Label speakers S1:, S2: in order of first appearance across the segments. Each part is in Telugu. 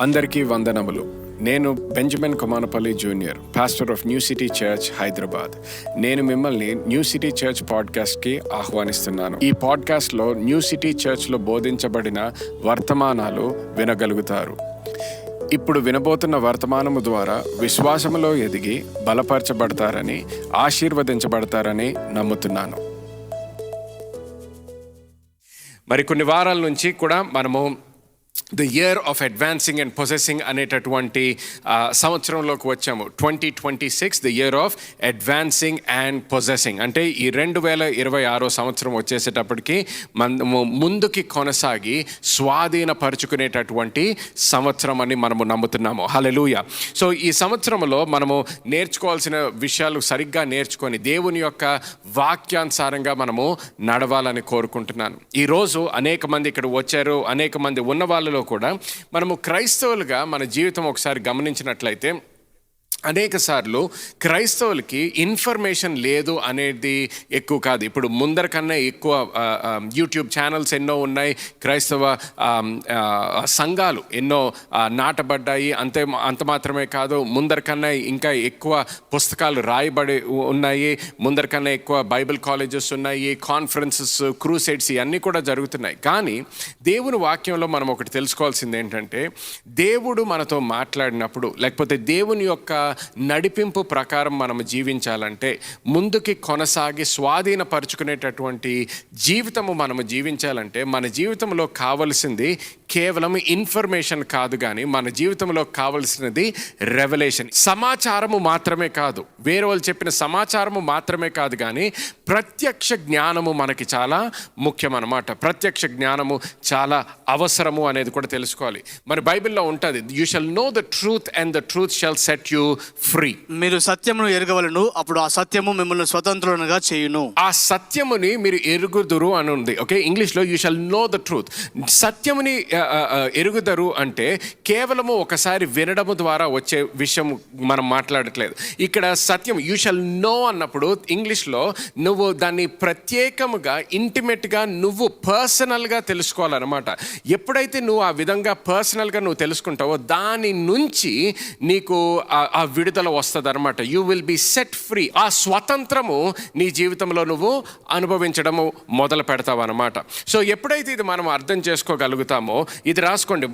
S1: అందరికీ వందనములు. నేను Benjamin Komanapalli junior, pastor of new city church, Hyderabad. నేను మిమ్మల్ని న్యూ సిటీ చర్చ్ పాడ్కాస్ట్కి ఆహ్వానిస్తున్నాను. ఈ పాడ్కాస్ట్లో న్యూ సిటీ చర్చ్లో బోధించబడిన వర్తమానాలు వినగలుగుతారు. ఇప్పుడు వినబోతున్న వర్తమానము ద్వారా విశ్వాసములో ఎదిగి బలపరచబడతారని, ఆశీర్వదించబడతారని నమ్ముతున్నాను. మరి కొన్ని వారాల నుంచి కూడా మనము the year of advancing and possessing అనేటటువంటి సంవత్సరంలోకి వచ్చాము. 2026 the year of advancing and possessing. అంటే ఈ 2026 సంవత్సరం వచ్చేసేటప్పటికి మనము ముందుకి కొనసాగి స్వాధీనపరుచుకునేటటువంటి సంవత్సరం అని మనము నమ్ముతున్నాము. హల్లెలూయా. సో ఈ సంవత్సరంలో మనము నేర్చుకోవాల్సిన విషయాలు సరిగ్గా నేర్చుకొని దేవుని యొక్క వాక్యానుసారంగా మనము నడవాలని కోరుకుంటున్నాను. ఈరోజు అనేక మంది ఇక్కడ వచ్చారు, అనేక మంది ఉన్న వాళ్ళలో కూడా మనము క్రైస్తవులుగా మన జీవితం ఒకసారి గమనించినట్లయితే అనేక సార్లు క్రైస్తవులకి ఇన్ఫర్మేషన్ లేదు అనేది ఎక్కువ కాదు. ఇప్పుడు ముందర కన్నా ఎక్కువ యూట్యూబ్ ఛానల్స్ ఎన్నో ఉన్నాయి, క్రైస్తవ సంఘాలు ఎన్నో నాటబడ్డాయి. అంత మాత్రమే కాదు, ముందర కన్నా ఇంకా ఎక్కువ పుస్తకాలు రాయబడి ఉన్నాయి, ముందర కన్నా ఎక్కువ బైబిల్ కాలేజెస్ ఉన్నాయి, కాన్ఫరెన్సెస్, క్రూసైడ్స్ ఇవన్నీ కూడా జరుగుతున్నాయి. కానీ దేవుని వాక్యంలో మనం ఒకటి తెలుసుకోవాల్సింది ఏంటంటే, దేవుడు మనతో మాట్లాడినప్పుడు, లేకపోతే దేవుని యొక్క నడిపింపు ప్రకారం మనం జీవించాలంటే, ముందుకి కొనసాగి స్వాధీనపరుచుకునేటటువంటి జీవితము మనము జీవించాలంటే, మన జీవితంలో కావలసింది కేవలం ఇన్ఫర్మేషన్ కాదు, కానీ మన జీవితంలో కావలసినది రెవల్యూషన్. సమాచారము మాత్రమే కాదు, వేరే వాళ్ళు చెప్పిన సమాచారము మాత్రమే కాదు, కానీ ప్రత్యక్ష జ్ఞానము మనకి చాలా ముఖ్యం అన్నమాట. ప్రత్యక్ష జ్ఞానము చాలా అవసరము అనేది కూడా తెలుసుకోవాలి. మరి బైబిల్లో ఉంటుంది, you shall know the truth and the truth shall set you free.
S2: మీరు సత్యమును ఎరగవలను, అప్పుడు ఆ సత్యము మిమ్మల్ని స్వతంత్రులుగా చేయును.
S1: ఆ సత్యముని మీరు ఎరుగుదురు అని ఉంది. ఓకే, ఇంగ్లీష్లో you shall know the truth. సత్యముని ఎరుగుదరు అంటే కేవలము ఒకసారి వినడము ద్వారా వచ్చే విషయం మనం మాట్లాడట్లేదు. ఇక్కడ సత్యం యూ షల్ నో అన్నప్పుడు ఇంగ్లీష్లో నువ్వు దాన్ని ప్రత్యేకముగా, ఇంటిమేట్గా, నువ్వు పర్సనల్గా తెలుసుకోవాలన్నమాట. ఎప్పుడైతే నువ్వు ఆ విధంగా పర్సనల్గా నువ్వు తెలుసుకుంటావో, దాని నుంచి నీకు ఆ విడుదల వస్తుంది అనమాట. You will be set free. ఆ స్వతంత్రము నీ జీవితంలో నువ్వు అనుభవించడము మొదలు పెడతావు అనమాట. సో ఎప్పుడైతే ఇది మనం అర్థం చేసుకోగలుగుతామో, ఇది రాసుకోండి,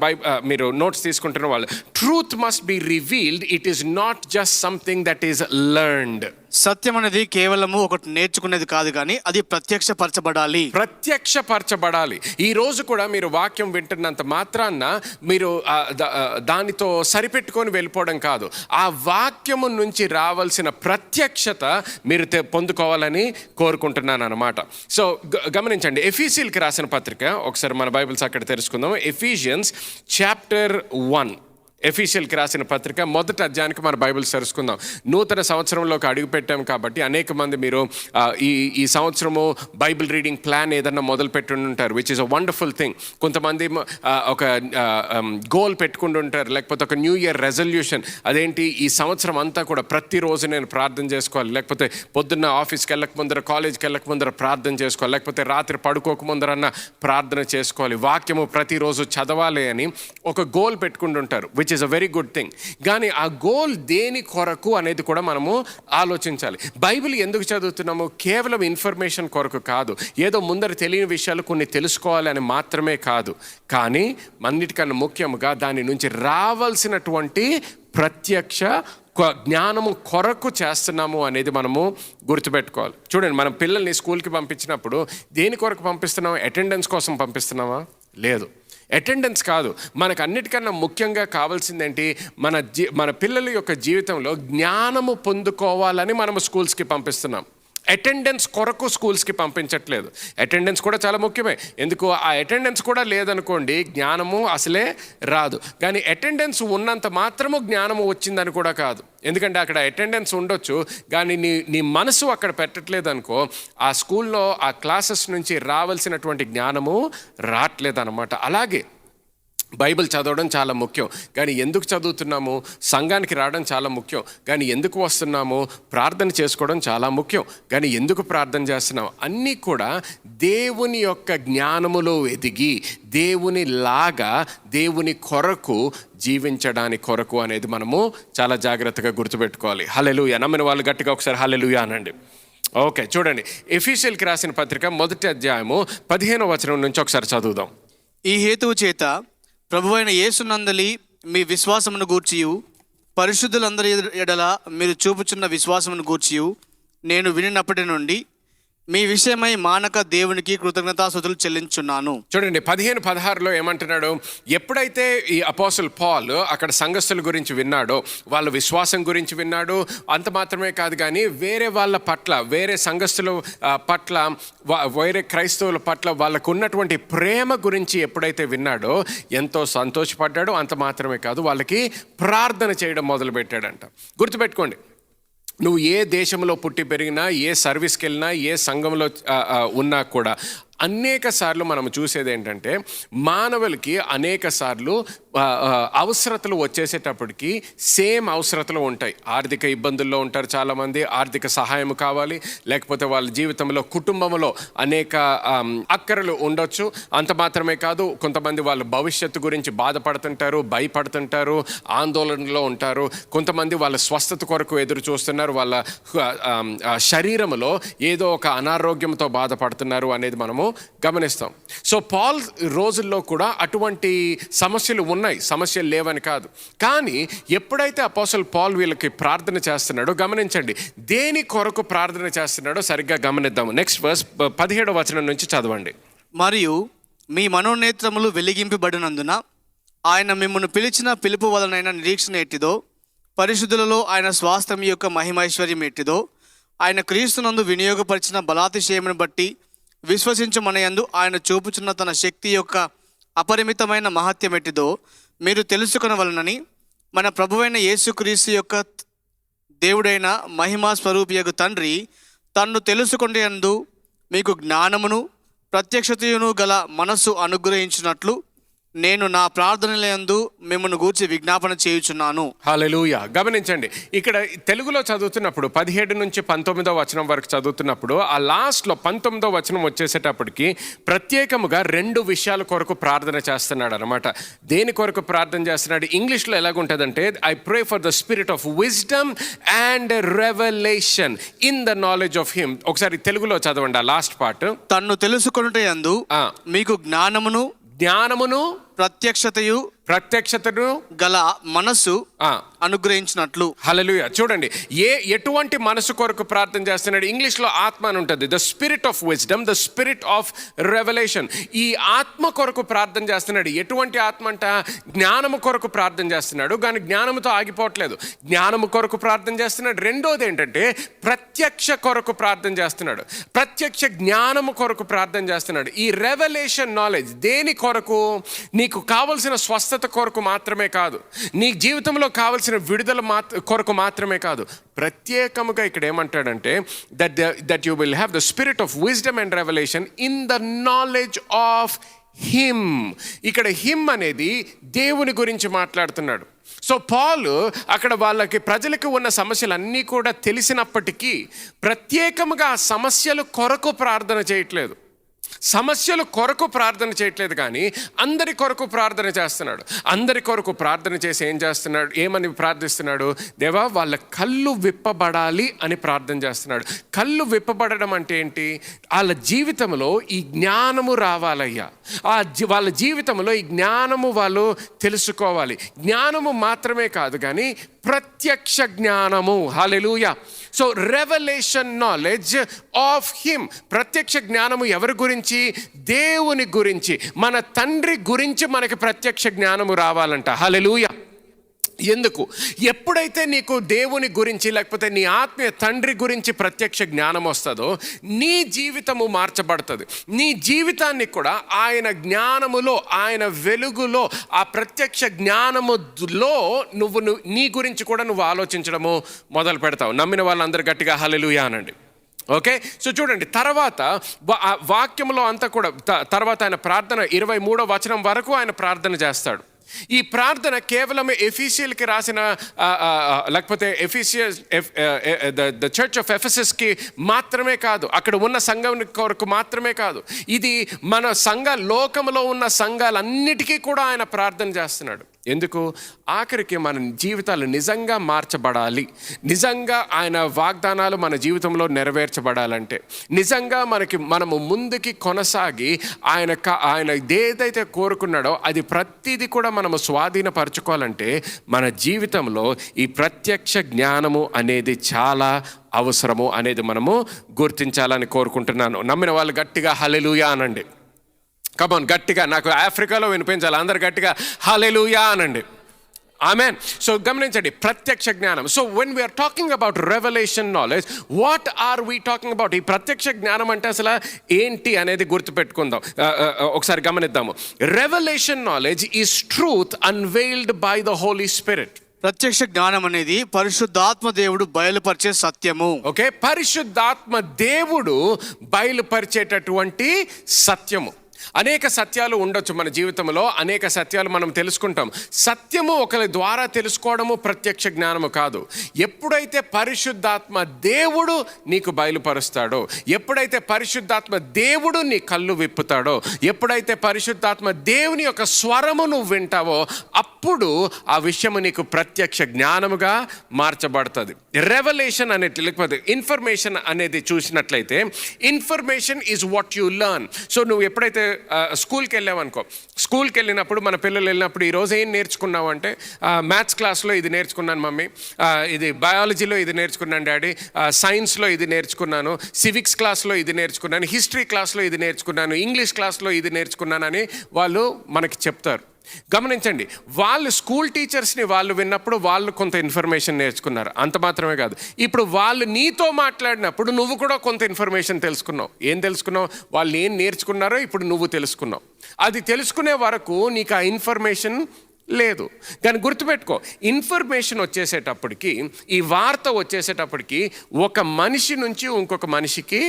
S1: మీరు నోట్స్ తీసుకుంటున్న వాళ్ళు, truth must be revealed, it is not just something that is learned.
S2: సత్యం అనేది కేవలము ఒకటి నేర్చుకునేది కాదు, కానీ అది ప్రత్యక్షపరచబడాలి.
S1: ఈ రోజు కూడా మీరు వాక్యం వింటున్నంత మాత్రాన మీరు దానితో సరిపెట్టుకొని వెళ్ళిపోవడం కాదు, ఆ వాక్యము నుంచి రావాల్సిన ప్రత్యక్షత మీరు పొందుకోవాలని కోరుకుంటున్నాను అన్నమాట. సో గమనించండి, ఎఫీసీయులకు రాసిన పత్రిక ఒకసారి మన బైబిల్స్ అక్కడ తెలుసుకుందాం. ఎఫీషియన్స్ చాప్టర్ 1, ఎఫీషియల్కి రాసిన పత్రిక మొదటి అధ్యాయానికి మన బైబిల్స్ తెలుసుకుందాం. నూతన సంవత్సరంలోకి అడుగుపెట్టాం కాబట్టి అనేక మంది మీరు ఈ సంవత్సరము బైబిల్ రీడింగ్ ప్లాన్ ఏదన్నా మొదలు పెట్టుంటారు, which is a wonderful thing. కొంతమంది ఒక గోల్ పెట్టుకుంటుంటారు, లేకపోతే ఒక న్యూ ఇయర్ రెజల్యూషన్. అదేంటి, ఈ సంవత్సరం అంతా కూడా ప్రతిరోజు నేను ప్రార్థన చేసుకోవాలి, లేకపోతే పొద్దున్న ఆఫీస్కి వెళ్ళక ముందర, కాలేజ్కి వెళ్ళక ముందర ప్రార్థన చేసుకోవాలి, లేకపోతే రాత్రి పడుకోక ముందరన్న ప్రార్థన చేసుకోవాలి, వాక్యము ప్రతిరోజు చదవాలి అని ఒక గోల్ పెట్టుకుంటుంటారు, which is a very good thing. కానీ ఆ గోల్ దేని కొరకు అనేది కూడా మనము ఆలోచించాలి. బైబిల్ ఎందుకు చదువుతున్నాము? కేవలం ఇన్ఫర్మేషన్ కొరకు కాదు, ఏదో ముందర తెలియని విషయాలు కొన్ని తెలుసుకోవాలి అని మాత్రమే కాదు, కానీ అన్నిటికన్నా ముఖ్యంగా దాని నుంచి రావాల్సినటువంటి ప్రత్యక్ష జ్ఞానము కొరకు చేస్తున్నాము అనేది మనము గుర్తుపెట్టుకోవాలి. చూడండి, మనం పిల్లల్ని స్కూల్కి పంపించినప్పుడు దేని కొరకు పంపిస్తున్నాము? అటెండెన్స్ కోసం పంపిస్తున్నామా? లేదు, అటెండెన్స్ కాదు. మనకు అన్నిటికన్నా ముఖ్యంగా కావాల్సిందేంటి? మన పిల్లల యొక్క జీవితంలో జ్ఞానము పొందుకోవాలని మనము స్కూల్స్కి పంపిస్తున్నాం. అటెండెన్స్ కొరకు స్కూల్స్కి పంపించట్లేదు. అటెండెన్స్ కూడా చాలా ముఖ్యమే, ఎందుకు ఆ అటెండెన్స్ కూడా లేదనుకోండి జ్ఞానము అసలే రాదు. కానీ అటెండెన్స్ ఉన్నంత మాత్రము జ్ఞానము వచ్చిందని కూడా కాదు, ఎందుకంటే అక్కడ అటెండెన్స్ ఉండొచ్చు, కానీ నీ మనసు అక్కడ పెట్టట్లేదు అనుకో, ఆ స్కూల్లో ఆ క్లాసెస్ నుంచి రావాల్సినటువంటి జ్ఞానము రావట్లేదు అన్నమాట. అలాగే బైబిల్ చదవడం చాలా ముఖ్యం, కానీ ఎందుకు చదువుతున్నాము? సంఘానికి రావడం చాలా ముఖ్యం, కానీ ఎందుకు వస్తున్నాము? ప్రార్థన చేసుకోవడం చాలా ముఖ్యం, కానీ ఎందుకు ప్రార్థన చేస్తున్నాం? అన్నీ కూడా దేవుని యొక్క జ్ఞానములో ఎదిగి దేవుని లాగా దేవుని కొరకు జీవించడానికి కొరకు అనేది మనము చాలా జాగ్రత్తగా గుర్తుపెట్టుకోవాలి. హల్లెలూయా. నమ్మిన వాళ్ళు గట్టిగా ఒకసారి హల్లెలూయా అనండి. ఓకే, చూడండి, ఎఫెసీయులకు రాసిన పత్రిక 1వ అధ్యాయము 15వ వచనం నుంచి ఒకసారి చదువుదాం.
S2: ఈ హేతువు చేత ప్రభువైన యేసునందలి మీ విశ్వాసమును గూర్చియు పరిశుద్ధులందరి ఎడల మీరు చూపుచున్న విశ్వాసమును గూర్చియు నేను వినినప్పటి నుండి మీ విషయమై మానక దేవునికి కృతజ్ఞతాస్తుతులు చెల్లించున్నాను.
S1: చూడండి, 15-16లో ఏమంటున్నాడు? ఎప్పుడైతే ఈ అపోస్టల్ పాల్ అక్కడ సంఘస్థుల గురించి విన్నాడో, వాళ్ళ విశ్వాసం గురించి విన్నాడు, అంత మాత్రమే కాదు కానీ వేరే వాళ్ళ పట్ల, వేరే సంఘస్థుల పట్ల, వేరే క్రైస్తవుల పట్ల వాళ్ళకు ఉన్నటువంటి ప్రేమ గురించి ఎప్పుడైతే విన్నాడో ఎంతో సంతోషపడ్డాడు. అంత మాత్రమే కాదు, వాళ్ళకి ప్రార్థన చేయడం మొదలుపెట్టాడంట. గుర్తుపెట్టుకోండి, నువ్వు ఏ దేశంలో పుట్టి పెరిగినా, ఏ సర్వీస్కి వెళ్ళినా, ఏ సంఘంలో ఉన్నా కూడా అనేక సార్లు మనం చూసేది ఏంటంటే, మానవులకి అనేక సార్లు అవసరతలు వచ్చేసేటప్పటికి సేమ్ అవసరతలు ఉంటాయి. ఆర్థిక ఇబ్బందుల్లో ఉంటారు చాలామంది, ఆర్థిక సహాయం కావాలి, లేకపోతే వాళ్ళ జీవితంలో కుటుంబంలో అనేక అక్కరలు ఉండొచ్చు. అంత మాత్రమే కాదు, కొంతమంది వాళ్ళ భవిష్యత్తు గురించి బాధపడుతుంటారు, భయపడుతుంటారు, ఆందోళనలో ఉంటారు. కొంతమంది వాళ్ళ స్వస్థత కొరకు ఎదురు చూస్తున్నారు, వాళ్ళ శరీరంలో ఏదో ఒక అనారోగ్యంతో బాధపడుతున్నారు అనేది మనము గమనిస్తాం. సో పాల్ రోజుల్లో కూడా అటువంటి సమస్యలు ఉన్నాయి, సమస్యలు లేవని కాదు. కానీ ఎప్పుడైతే అపోస్టల్ పాల్ వీళ్ళకి ప్రార్థన చేస్తున్నాడో గమనించండి, దేని కొరకు ప్రార్థన చేస్తున్నాడో సరిగ్గా గమనిద్దాము. నెక్స్ట్ వర్స్ 17వ వచనం నుంచి చదవండి.
S2: మరియు మీ మనోనేత్రములు వెలిగింపబడినందున ఆయన మిమ్మల్ని పిలిచిన పిలుపు వలనైన నిరీక్షణ ఎట్టిదో, పరిశుద్ధులలో ఆయన స్వాస్థ్యం యొక్క మహిమైశ్వర్యం ఎట్టిదో, ఆయన క్రీస్తునందు వినియోగపరిచిన బలాతిశయమును బట్టి విశ్వసించుమనయందు ఆయన చూపుచున్న తన శక్తి యొక్క అపరిమితమైన మహత్యం ఎట్టిదో మీరు తెలుసుకొనవలనని మన ప్రభువైన యేసుక్రీస్తు యొక్క దేవుడైన మహిమా స్వరూపియగు తండ్రి తన్ను తెలుసుకొనేందు మీకు జ్ఞానమును ప్రత్యక్షతయును గల మనస్సు అనుగ్రహించినట్లు నేను నా ప్రార్థనలందు మిమ్మల్ని గూర్చి విజ్ఞాపన చేయుచున్నాను.
S1: హల్లెలూయా. గమనించండి, ఇక్కడ తెలుగులో చదువుతున్నప్పుడు 17 నుంచి 19వ వచనం వరకు చదువుతున్నప్పుడు ఆ లాస్ట్లో 19వ వచనం వచ్చేసేటప్పటికి ప్రత్యేకముగా 2 విషయాల కొరకు ప్రార్థన చేస్తున్నాడు అనమాట. దేని కొరకు ప్రార్థన చేస్తున్నాడు? ఇంగ్లీష్లో ఎలాగుంటుందంటే, I pray for the spirit of wisdom and revelation in the knowledge of him. ఒకసారి తెలుగులో చదవండి ఆ లాస్ట్ పార్ట్.
S2: తన్ను తెలుసుకొనుటయందు మీకు జ్ఞానమును ప్రత్యక్షతను గల మనస్సు అనుగ్రహించినట్లు.
S1: హల్లెలూయా. చూడండి, ఎటువంటి మనసు కొరకు ప్రార్థన చేస్తున్నాడు? ఇంగ్లీష్లో ఆత్మ అని ఉంటుంది, the spirit of wisdom, the spirit of revolution. ఈ ఆత్మ కొరకు ప్రార్థన చేస్తున్నాడు. ఎటువంటి ఆత్మ అంట? జ్ఞానము కొరకు ప్రార్థన చేస్తున్నాడు, కానీ జ్ఞానముతో ఆగిపోవట్లేదు, జ్ఞానము కొరకు ప్రార్థన చేస్తున్నాడు. రెండోది ఏంటంటే ప్రత్యక్ష కొరకు ప్రార్థన చేస్తున్నాడు, ప్రత్యక్ష జ్ఞానము కొరకు ప్రార్థన చేస్తున్నాడు. ఈ రెవల్యూషన్ నాలెడ్జ్ దేని కొరకు? నీకు కావలసిన స్వస్థత కొరకు మాత్రమే కాదు, నీ జీవితంలో కావలసిన విడుదల కొరకు మాత్రమే కాదు. ప్రత్యేకముగా ఇక్కడ ఏమంటాడంటే that you will have the spirit of wisdom and revelation in the knowledge of him. ఇక్కడ హిమ్ అనేది దేవుని గురించి మాట్లాడుతున్నాడు. సో పాల్ అక్కడ వాళ్ళకి ప్రజలకు ఉన్న సమస్యలన్నీ కూడా తెలిసినప్పటికీ ప్రత్యేకముగా ఆ సమస్యల కొరకు ప్రార్థన చేయట్లేదు, సమస్యల కొరకు ప్రార్థన చేయట్లేదు, కానీ అందరి కొరకు ప్రార్థన చేస్తున్నాడు. అందరి కొరకు ప్రార్థన చేసి ఏం చేస్తున్నాడు? ఏమని ప్రార్థిస్తున్నాడు? దేవా, వాళ్ళ కళ్ళు విప్పబడాలి అని ప్రార్థన చేస్తున్నాడు. కళ్ళు విప్పబడడం అంటే ఏంటి? వాళ్ళ జీవితంలో ఈ జ్ఞానము రావాలయ్యా, వాళ్ళ జీవితంలో ఈ జ్ఞానము వాళ్ళు తెలుసుకోవాలి. జ్ఞానము మాత్రమే కాదు కానీ ప్రత్యక్ష జ్ఞానము. హల్లెలూయా. So revelation knowledge of him. ప్రత్యక్ష జ్ఞానము ఎవరి గురించి? దేవుని గురించి, మన తండ్రి గురించి మనకి ప్రత్యక్ష జ్ఞానము రావాలంట. హల్లెలూయా. ఎందుకు? ఎప్పుడైతే నీకు దేవుని గురించి లేకపోతే నీ ఆత్మీయ తండ్రి గురించి ప్రత్యక్ష జ్ఞానం వస్తుందో నీ జీవితము మార్చబడుతుంది. నీ జీవితాన్ని కూడా ఆయన జ్ఞానములో, ఆయన వెలుగులో, ఆ ప్రత్యక్ష జ్ఞానములో నీ గురించి కూడా నువ్వు ఆలోచించడము మొదలు పెడతావు. నమ్మిన వాళ్ళందరూ గట్టిగా హల్లెలూయా అనండి. ఓకే, సో చూడండి తర్వాత ఆ వాక్యంలో అంతా కూడా తర్వాత ఆయన ప్రార్థన 23వ వచనం వరకు ఆయన ప్రార్థన చేస్తాడు. ఈ ప్రార్థన కేవలం ఎఫీసియల్కి రాసిన లేకపోతే ద చర్చ్ ఆఫ్ ఎఫెసస్కి మాత్రమే కాదు, అక్కడ ఉన్న సంఘం కొరకు మాత్రమే కాదు, ఇది మన లోకంలో ఉన్న సంఘాలన్నిటికీ కూడా ఆయన ప్రార్థన చేస్తున్నాడు. ఎందుకు? ఆఖరికి మన జీవితాలు నిజంగా మార్చబడాలి, నిజంగా ఆయన వాగ్దానాలు మన జీవితంలో నెరవేర్చబడాలంటే, నిజంగా మనము ముందుకి కొనసాగి ఆయన ఏదైతే కోరుకున్నాడో అది ప్రతిదీ కూడా మనము స్వాధీనపరచుకోవాలంటే మన జీవితంలో ఈ ప్రత్యక్ష జ్ఞానము అనేది చాలా అవసరము అనేది మనము గుర్తించాలని కోరుకుంటున్నాను. నమ్మిన వాళ్ళు గట్టిగా హల్లెలూయా అనండి. కమాన్, గట్టిగా, నాకు ఆఫ్రికాలో వినిపించాలి, అందరు గట్టిగా హల్లెలూయా అనండి. ఆమెన్. సో గమనించండి, ప్రత్యక్ష జ్ఞానం. So when we're talking about revelation knowledge, what are we talking about? ఈ ప్రత్యక్ష జ్ఞానం అంటే అసలు ఏంటి అనేది గుర్తుపెట్టుకుందాం. ఒకసారి గమనిద్దాము. Revelation knowledge is truth unveiled by the Holi spirit.
S2: ప్రత్యక్ష జ్ఞానం అనేది పరిశుద్ధాత్మ దేవుడు బయలుపరిచే సత్యము.
S1: ఓకే, పరిశుద్ధాత్మ దేవుడు బయలుపరిచేటటువంటి సత్యము. అనేక సత్యాలు ఉండొచ్చు మన జీవితంలో, అనేక సత్యాలు మనం తెలుసుకుంటాం. సత్యము ఒకరి ద్వారా తెలుసుకోవడము ప్రత్యక్ష జ్ఞానము కాదు. ఎప్పుడైతే పరిశుద్ధాత్మ దేవుడు నీకు బయలుపరుస్తాడో, ఎప్పుడైతే పరిశుద్ధాత్మ దేవుడు నీ కళ్ళు విప్పుతాడో, ఎప్పుడైతే పరిశుద్ధాత్మ దేవుని యొక్క స్వరము నువ్వు వింటావో, అప్పుడు ఆ విషయము నీకు ప్రత్యక్ష జ్ఞానముగా మార్చబడుతుంది. రెవల్యూషన్ అనేది, లేకపోతే ఇన్ఫర్మేషన్ అనేది చూసినట్లయితే, information is what you learn. So నువ్వు ఎప్పుడైతే స్కూల్కి వెళ్ళామనుకో, స్కూల్కి వెళ్ళినప్పుడు మన పిల్లలు వెళ్ళినప్పుడు ఈరోజు ఏం నేర్చుకున్నావు అంటే, మ్యాథ్స్ క్లాస్లో ఇది నేర్చుకున్నాను మమ్మీ, ఇది బయాలజీలో ఇది నేర్చుకున్నాను డాడీ, సైన్స్లో ఇది నేర్చుకున్నాను, సివిక్స్ క్లాస్లో ఇది నేర్చుకున్నాను, హిస్టరీ క్లాస్లో ఇది నేర్చుకున్నాను, ఇంగ్లీష్ క్లాస్లో ఇది నేర్చుకున్నానని వాళ్ళు మనకి చెప్తారు. గమనించండి, వాళ్ళు స్కూల్ టీచర్స్ని వాళ్ళు విన్నప్పుడు వాళ్ళు కొంత ఇన్ఫర్మేషన్ నేర్చుకున్నారు, అంత మాత్రమే కాదు. ఇప్పుడు వాళ్ళు నీతో మాట్లాడినప్పుడు నువ్వు కూడా కొంత ఇన్ఫర్మేషన్ తెలుసుకున్నావు. ఏం తెలుసుకున్నావు? వాళ్ళు ఏం నేర్చుకున్నారో ఇప్పుడు నువ్వు తెలుసుకున్నావు. అది తెలుసుకునే వరకు నీకు ఆ ఇన్ఫర్మేషన్ లేదు. కానీ గుర్తుపెట్టుకో, ఇన్ఫర్మేషన్ వచ్చేసేటప్పటికి, ఈ వార్త వచ్చేసేటప్పటికి ఒక మనిషి నుంచి ఇంకొక మనిషికి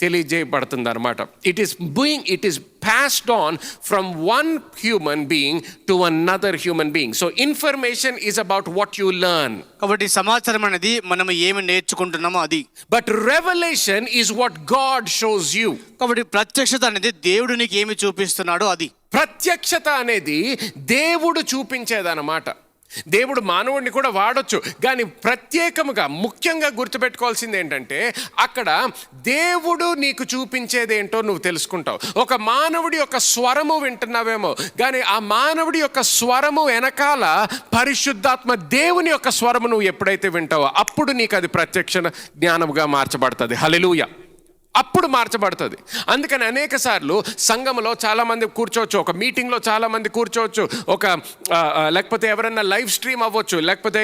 S1: తెలియజేయబడుతుంది అనమాట. It is passed on from one human being to another human being. So information is about what you learn.
S2: కాబట్టి సమాచారం అనేది మనం ఏమి నేర్చుకుంటున్నామో అది.
S1: But revelation is what God shows you.
S2: కాబట్టి ప్రత్యక్షత అనేది దేవుడు నీకు ఏమి చూపిస్తున్నాడో అది.
S1: ప్రత్యక్షత అనేది దేవుడు చూపించేదన్నమాట. దేవుడు మానవుడిని కూడా వాడొచ్చు, కానీ ప్రత్యేకముగా ముఖ్యంగా గుర్తుపెట్టుకోవాల్సింది ఏంటంటే, అక్కడ దేవుడు నీకు చూపించేదేంటో నువ్వు తెలుసుకుంటావు. ఒక మానవుడి యొక్క స్వరము వింటున్నావేమో, కానీ ఆ మానవుడి యొక్క స్వరము వెనకాల పరిశుద్ధాత్మ దేవుని యొక్క స్వరము నువ్వు ఎప్పుడైతే వింటావో, అప్పుడు నీకు అది ప్రత్యక్ష జ్ఞానముగా మార్చబడుతుంది. హల్లెలూయా, అప్పుడు మార్చబడుతుంది. అందుకని అనేక సార్లు సంఘంలో చాలామంది కూర్చోవచ్చు, ఒక మీటింగ్లో చాలామంది కూర్చోవచ్చు, లేకపోతే ఎవరైనా లైవ్ స్ట్రీమ్ అవ్వచ్చు, లేకపోతే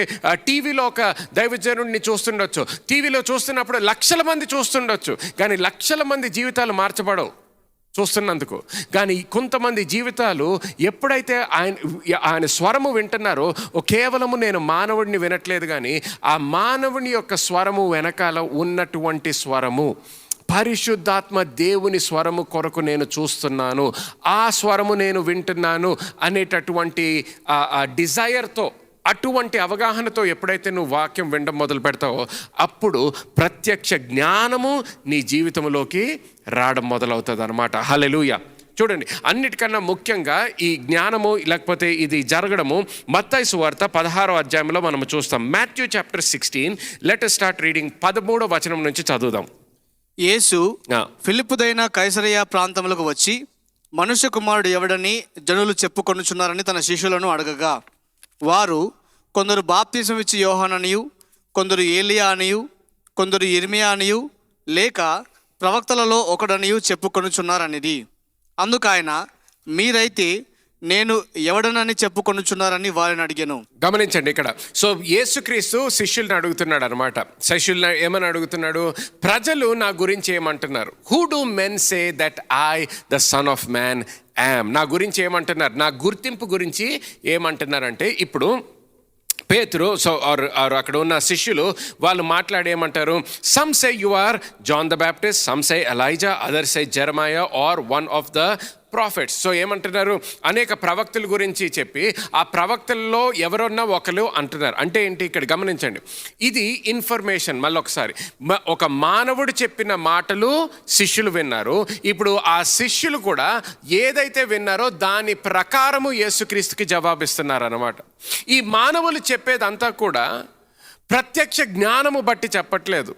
S1: టీవీలో ఒక దైవజనుడిని చూస్తుండొచ్చు. టీవీలో చూస్తున్నప్పుడు లక్షల మంది చూస్తుండొచ్చు, కానీ లక్షల మంది జీవితాలు మార్చబడవు చూస్తున్నందుకు. కానీ కొంతమంది జీవితాలు ఎప్పుడైతే ఆయన స్వరము వింటున్నారో, కేవలము నేను మానవుడిని వినట్లేదు, కానీ ఆ మానవుని యొక్క స్వరము వెనకాల ఉన్నటువంటి స్వరము, పరిశుద్ధాత్మ దేవుని స్వరము కొరకు నేను చూస్తున్నాను, ఆ స్వరము నేను వింటున్నాను అనేటటువంటి డిజైర్తో, అటువంటి అవగాహనతో ఎప్పుడైతే నువ్వు వాక్యం వినడం మొదలు పెడతావో, అప్పుడు ప్రత్యక్ష జ్ఞానము నీ జీవితంలోకి రావడం మొదలవుతుంది అన్నమాట. హల్లెలూయా. చూడండి, అన్నిటికన్నా ముఖ్యంగా ఈ జ్ఞానము లేకపోతే ఇది జరగడము మత్తయి సువార్త 16వ అధ్యాయంలో మనం చూస్తాం. Matthew chapter 16. Let us start reading. 13వ వచనం నుంచి చదువుదాం.
S2: యేసు ఫిలిప్పుదైన కైసరయ ప్రాంతములకు వచ్చి, మనుష్య కుమారుడు ఎవడని జనులు చెప్పుకొనుచున్నారని తన శిష్యులను అడగగా, వారు కొందరు బాప్తిసం ఇచ్చి యోహాననియు, కొందరు ఏలియా అనియు, కొందరు ఇర్మియా అనియు, లేక ప్రవక్తలలో ఒకడనియు చెప్పుకొనుచున్నారనిది. అందుకు ఆయన, మీరైతే నేను ఎవడనని చెప్పుకొనుచున్నారని వారిని అడిగాను.
S1: గమనించండి, ఇక్కడ సో యేసుక్రీస్తు శిష్యుల్ని అడుగుతున్నాడు అనమాట. శిష్యుల్ని ఏమని అడుగుతున్నాడు? ప్రజలు నా గురించి ఏమంటున్నారు? Who do men say that I the son of man yam? నా గురించి ఏమంటున్నారు? నా గుర్తింపు గురించి ఏమంటున్నారంటే, ఇప్పుడు పేతురు అక్కడ ఉన్న శిష్యులు వాళ్ళు మాట్లాడేమంటారు, some say you are John the Baptist, some say Elijah, other say Jeremiah or one of the prophets. So ఏమంటున్నారు, అనేక ప్రవక్తల గురించి చెప్పి ఆ ప్రవక్తల్లో ఎవరన్నా ఒకరు అంటున్నారు. అంటే ఏంటి ఇక్కడ గమనించండి, ఇది ఇన్ఫర్మేషన్. మళ్ళీ ఒకసారి, ఒక మానవుడు చెప్పిన మాటలు శిష్యులు విన్నారు. ఇప్పుడు ఆ శిష్యులు కూడా ఏదైతే విన్నారో దాని ప్రకారము యేసుక్రీస్తుకి జవాబిస్తున్నారు అన్నమాట. ఈ మానవులు చెప్పేదంతా కూడా ప్రత్యక్ష జ్ఞానము బట్టి చెప్పట్లేదు,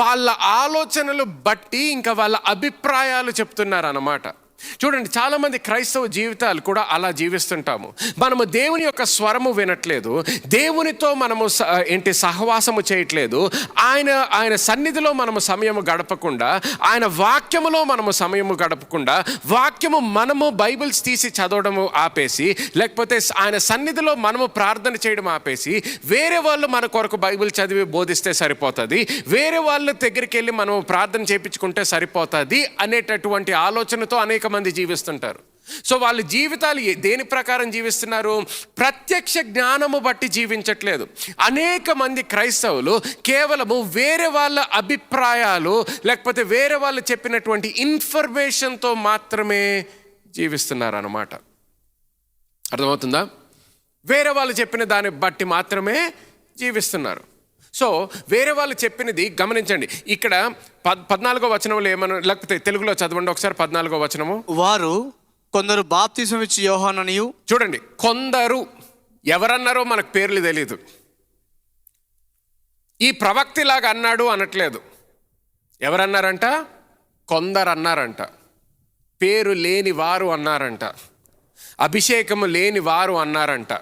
S1: వాళ్ళ ఆలోచనలు బట్టి, ఇంకా వాళ్ళ అభిప్రాయాలు చెప్తున్నారు అన్నమాట. చూడండి, చాలామంది క్రైస్తవ జీవితాలు కూడా అలా జీవిస్తుంటాము. మనము దేవుని యొక్క స్వరము వినట్లేదు, దేవునితో మనము సహవాసము చేయట్లేదు, ఆయన సన్నిధిలో మనము సమయము గడపకుండా, ఆయన వాక్యములో మనము సమయము గడపకుండా, వాక్యము మనము బైబిల్స్ తీసి చదవడము ఆపేసి, లేకపోతే ఆయన సన్నిధిలో మనము ప్రార్థన చేయడం ఆపేసి, వేరే వాళ్ళు మన కొరకు బైబిల్ చదివి బోధిస్తే సరిపోతుంది, వేరే వాళ్ళ దగ్గరికి వెళ్ళి మనము ప్రార్థన చేయించుకుంటే సరిపోతుంది అనేటటువంటి ఆలోచనతో అనేక మంది జీవిస్తుంటారు. సో వాళ్ళ జీవితాలు దేని ప్రకారం జీవిస్తున్నారు? ప్రత్యక్ష జ్ఞానము బట్టి జీవించట్లేదు. అనేక మంది క్రైస్తవులు కేవలము వేరే వాళ్ళ అభిప్రాయాలు, లేకపోతే వేరే వాళ్ళు చెప్పినటువంటి ఇన్ఫర్మేషన్తో మాత్రమే జీవిస్తున్నారు అన్నమాట. అర్థమవుతుందా? వేరే వాళ్ళు చెప్పిన దాన్ని బట్టి మాత్రమే జీవిస్తున్నారు. సో వేరే వాళ్ళు చెప్పినది గమనించండి. ఇక్కడ 14వ వచనంలో ఏమన్నా, లేకపోతే తెలుగులో చదవండి ఒకసారి 14వ వచనము.
S2: వారు కొందరు బాప్తిసం ఇచ్చి యోహాననియు. చూడండి,
S1: కొందరు ఎవరన్నారో మనకు పేర్లు తెలియదు. ఈ ప్రవక్తిలాగా అన్నాడు అనట్లేదు. ఎవరన్నారంట? కొందరు అన్నారంట. పేరు లేని వారు అన్నారంట. అభిషేకము లేని వారు అన్నారంట.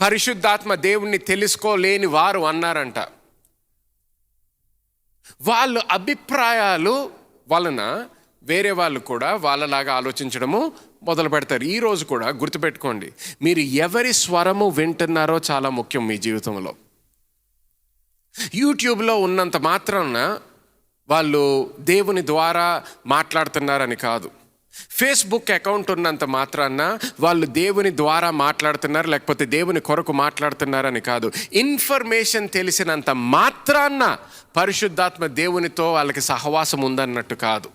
S1: పరిశుద్ధాత్మ దేవుణ్ణి తెలుసుకోలేని వారు అన్నారంట. వాళ్ళ అభిప్రాయాలు వలన వేరే వాళ్ళు కూడా వాళ్ళలాగా ఆలోచించడము మొదలు పెడతారు. ఈరోజు కూడా గుర్తుపెట్టుకోండి, మీరు ఎవరి స్వరము వింటున్నారో చాలా ముఖ్యం మీ జీవితంలో. యూట్యూబ్లో ఉన్నంత మాత్రాన వాళ్ళు దేవుని ద్వారా మాట్లాడుతున్నారని కాదు. ఫేస్బుక్ అకౌంట్ ఉన్నంత మాత్రాన వాళ్ళు దేవుని ద్వారా మాట్లాడుతున్నారు, లేకపోతే దేవుని కొరకు మాట్లాడుతున్నారని కాదు. ఇన్ఫర్మేషన్ తెలిసినంత మాత్రాన పరిశుద్ధాత్మ దేవునితో వాళ్ళకి సహవాసం ఉందన్నట్టు కాదు.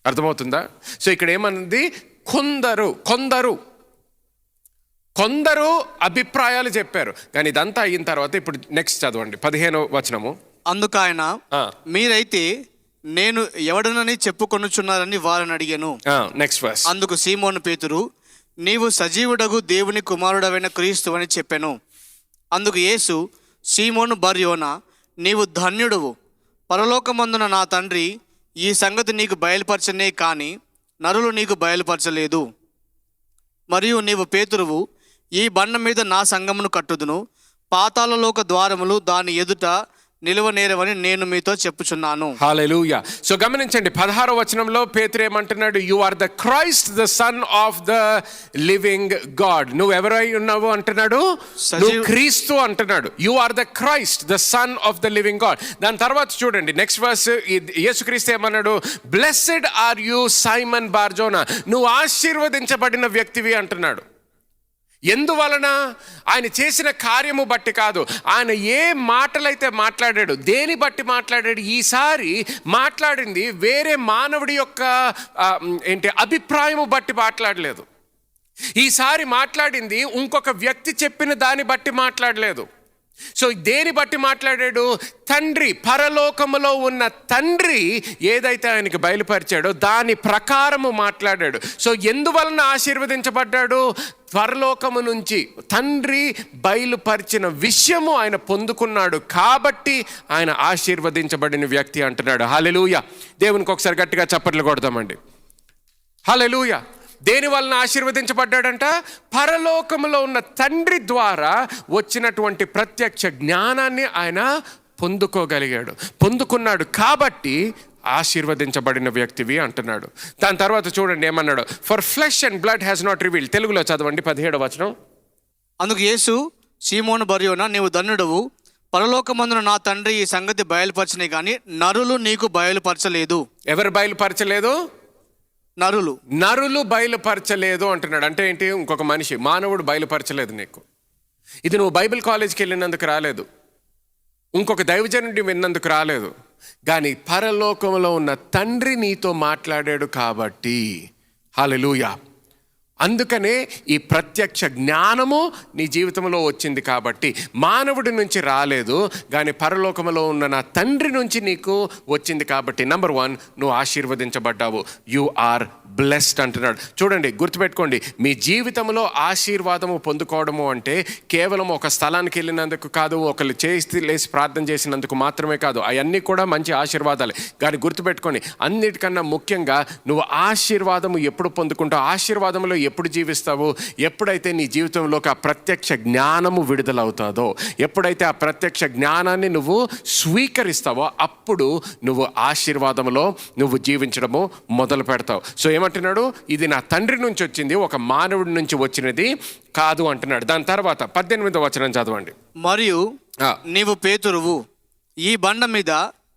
S1: అర్థమవుతుందా? సో ఇక్కడ ఏమన్నది, కొందరు అభిప్రాయాలు చెప్పారు. కానీ ఇదంతా అయిన తర్వాత ఇప్పుడు నెక్స్ట్ చదవండి 15వ వచనము.
S2: అందుకు ఆయన, మీరైతే నేను ఎవడనని చెప్పుకొనుచున్నారని వారిని అడిగాను.
S1: Next verse.
S2: అందుకు సీమోను పేతురు, నీవు సజీవుడగు దేవుని కుమారుడవైన క్రీస్తు అని చెప్పాను. అందుకు యేసు, సీమోను బర్యోనా, నీవు ధన్యుడువు, పరలోకమందున నా తండ్రి ఈ సంగతి నీకు బయలుపరచనే కానీ నరులు నీకు బయలుపరచలేదు. మరియు నీవు పేతురువు, ఈ బండ మీద నా సంఘమును కట్టుదును, పాతాళలోక ద్వారములు దాని ఎదుట నిలువనేరవని నేను మీతో చెప్పుచున్నాను.
S1: హల్లెలూయా. సో గమనించండి, 16వ వచనంలో పేతురు ఏమంటున్నాడు? You are the Christ, the son of the living God. నువ్వు ఎవరై ఉన్నావు అంటున్నాడు? నువ్వు క్రీస్తు అంటున్నాడు. You are the Christ, the son of the living God. దాని తర్వాత చూడండి నెక్స్ట్ వర్స్, యేసుక్రీస్తు ఏమన్నాడు? Blessed are you Simon Barjona, నువ్వు ఆశీర్వదించబడిన వ్యక్తివి అంటున్నాడు. ఎందువలన? ఆయన చేసిన కార్యము బట్టి కాదు, ఆయన ఏ మాటలైతే మాట్లాడాడు, దేని బట్టి మాట్లాడాడు. ఈసారి మాట్లాడింది వేరే మానవుడి యొక్క అభిప్రాయము బట్టి మాట్లాడలేదు. ఈసారి మాట్లాడింది ఇంకొక వ్యక్తి చెప్పిన దాన్ని బట్టి మాట్లాడలేదు. సో దేని బట్టి మాట్లాడాడు? తండ్రి, పరలోకములో ఉన్న తండ్రి ఏదైతే ఆయనకి బయలుపరిచాడో దాని ప్రకారము మాట్లాడాడు. సో ఎందువలన ఆశీర్వదించబడ్డాడు? పరలోకము నుంచి తండ్రి బయలుపరిచిన విషయము ఆయన పొందుకున్నాడు కాబట్టి ఆయన ఆశీర్వదించబడిన వ్యక్తి అంటున్నాడు. హల్లెలూయా. దేవునికి ఒకసారి గట్టిగా చప్పట్లు కొడదామండి. హల్లెలూయా. దేని వలన ఆశీర్వదించబడ్డాడంట? పరలోకములో ఉన్న తండ్రి ద్వారా వచ్చినటువంటి ప్రత్యక్ష జ్ఞానాన్ని ఆయన పొందుకున్నాడు కాబట్టి ఆశీర్వదించబడిన వ్యక్తివి అంటున్నాడు. దాని తర్వాత చూడండి ఏమన్నాడు? For flesh and blood has not revealed. తెలుగులో చదవండి 17వ వచనం.
S2: అందుకు యేసు, సీమోను బర్యోనా, నీవు ధన్యుడవు, పరలోకమందున నా తండ్రి ఈ సంగతి బయలుపరచనే కానీ నరులు నీకు బయలుపరచలేదు.
S1: ఎవరు బయలుపరచలేదు? నరులు బయలుపరచలేదు అంటున్నాడు. అంటే ఏంటి? ఇంకొక మనిషి, మానవుడు బయలుపరచలేదు నీకు. ఇది నువ్వు బైబిల్ కాలేజ్కి వెళ్ళినందుకు రాలేదు, ఇంకొక దైవజనుడిని విన్నందుకు రాలేదు, కానీ పరలోకంలో ఉన్న తండ్రి నీతో మాట్లాడాడు కాబట్టి. హల్లెలూయా. అందుకనే ఈ ప్రత్యక్ష జ్ఞానము నీ జీవితంలో వచ్చింది కాబట్టి. మానవుడి నుంచి రాలేదు, కానీ పరలోకంలో ఉన్న నా తండ్రి నుంచి నీకు వచ్చింది కాబట్టి. నెంబర్ 1, నువ్వు ఆశీర్వదించబడ్డావు. యు ఆర్ బ్లెస్డ్ అంటున్నాడు. చూడండి, గుర్తుపెట్టుకోండి, మీ జీవితంలో ఆశీర్వాదము పొందుకోవడము అంటే కేవలం ఒక స్థలానికి వెళ్ళినందుకు కాదు, ఒకళ్ళు చేసి లేచి ప్రార్థన చేసినందుకు మాత్రమే కాదు. అవన్నీ కూడా మంచి ఆశీర్వాదాలే, కానీ గుర్తుపెట్టుకోండి, అన్నిటికన్నా ముఖ్యంగా నువ్వు ఆశీర్వాదము ఎప్పుడు పొందుకుంటావు, ఆశీర్వాదంలో ఎప్పుడు జీవిస్తావు, ఎప్పుడైతే నీ జీవితంలోకి ఆ ప్రత్యక్ష జ్ఞానము విడుదలవుతుందో, ఎప్పుడైతే ఆ ప్రత్యక్ష జ్ఞానాన్ని నువ్వు స్వీకరిస్తావో, అప్పుడు నువ్వు ఆశీర్వాదంలో నువ్వు జీవించడము మొదలు పెడతావు. సో ఏమంటున్నాడు? ఇది నా తండ్రి నుంచి వచ్చింది, ఒక మానవుడి నుంచి వచ్చినది కాదు అంటున్నాడు. దాని తర్వాత 18వ వచనం చదవండి.
S2: మరియు నీవు పేతురువు, ఈ బండ మీద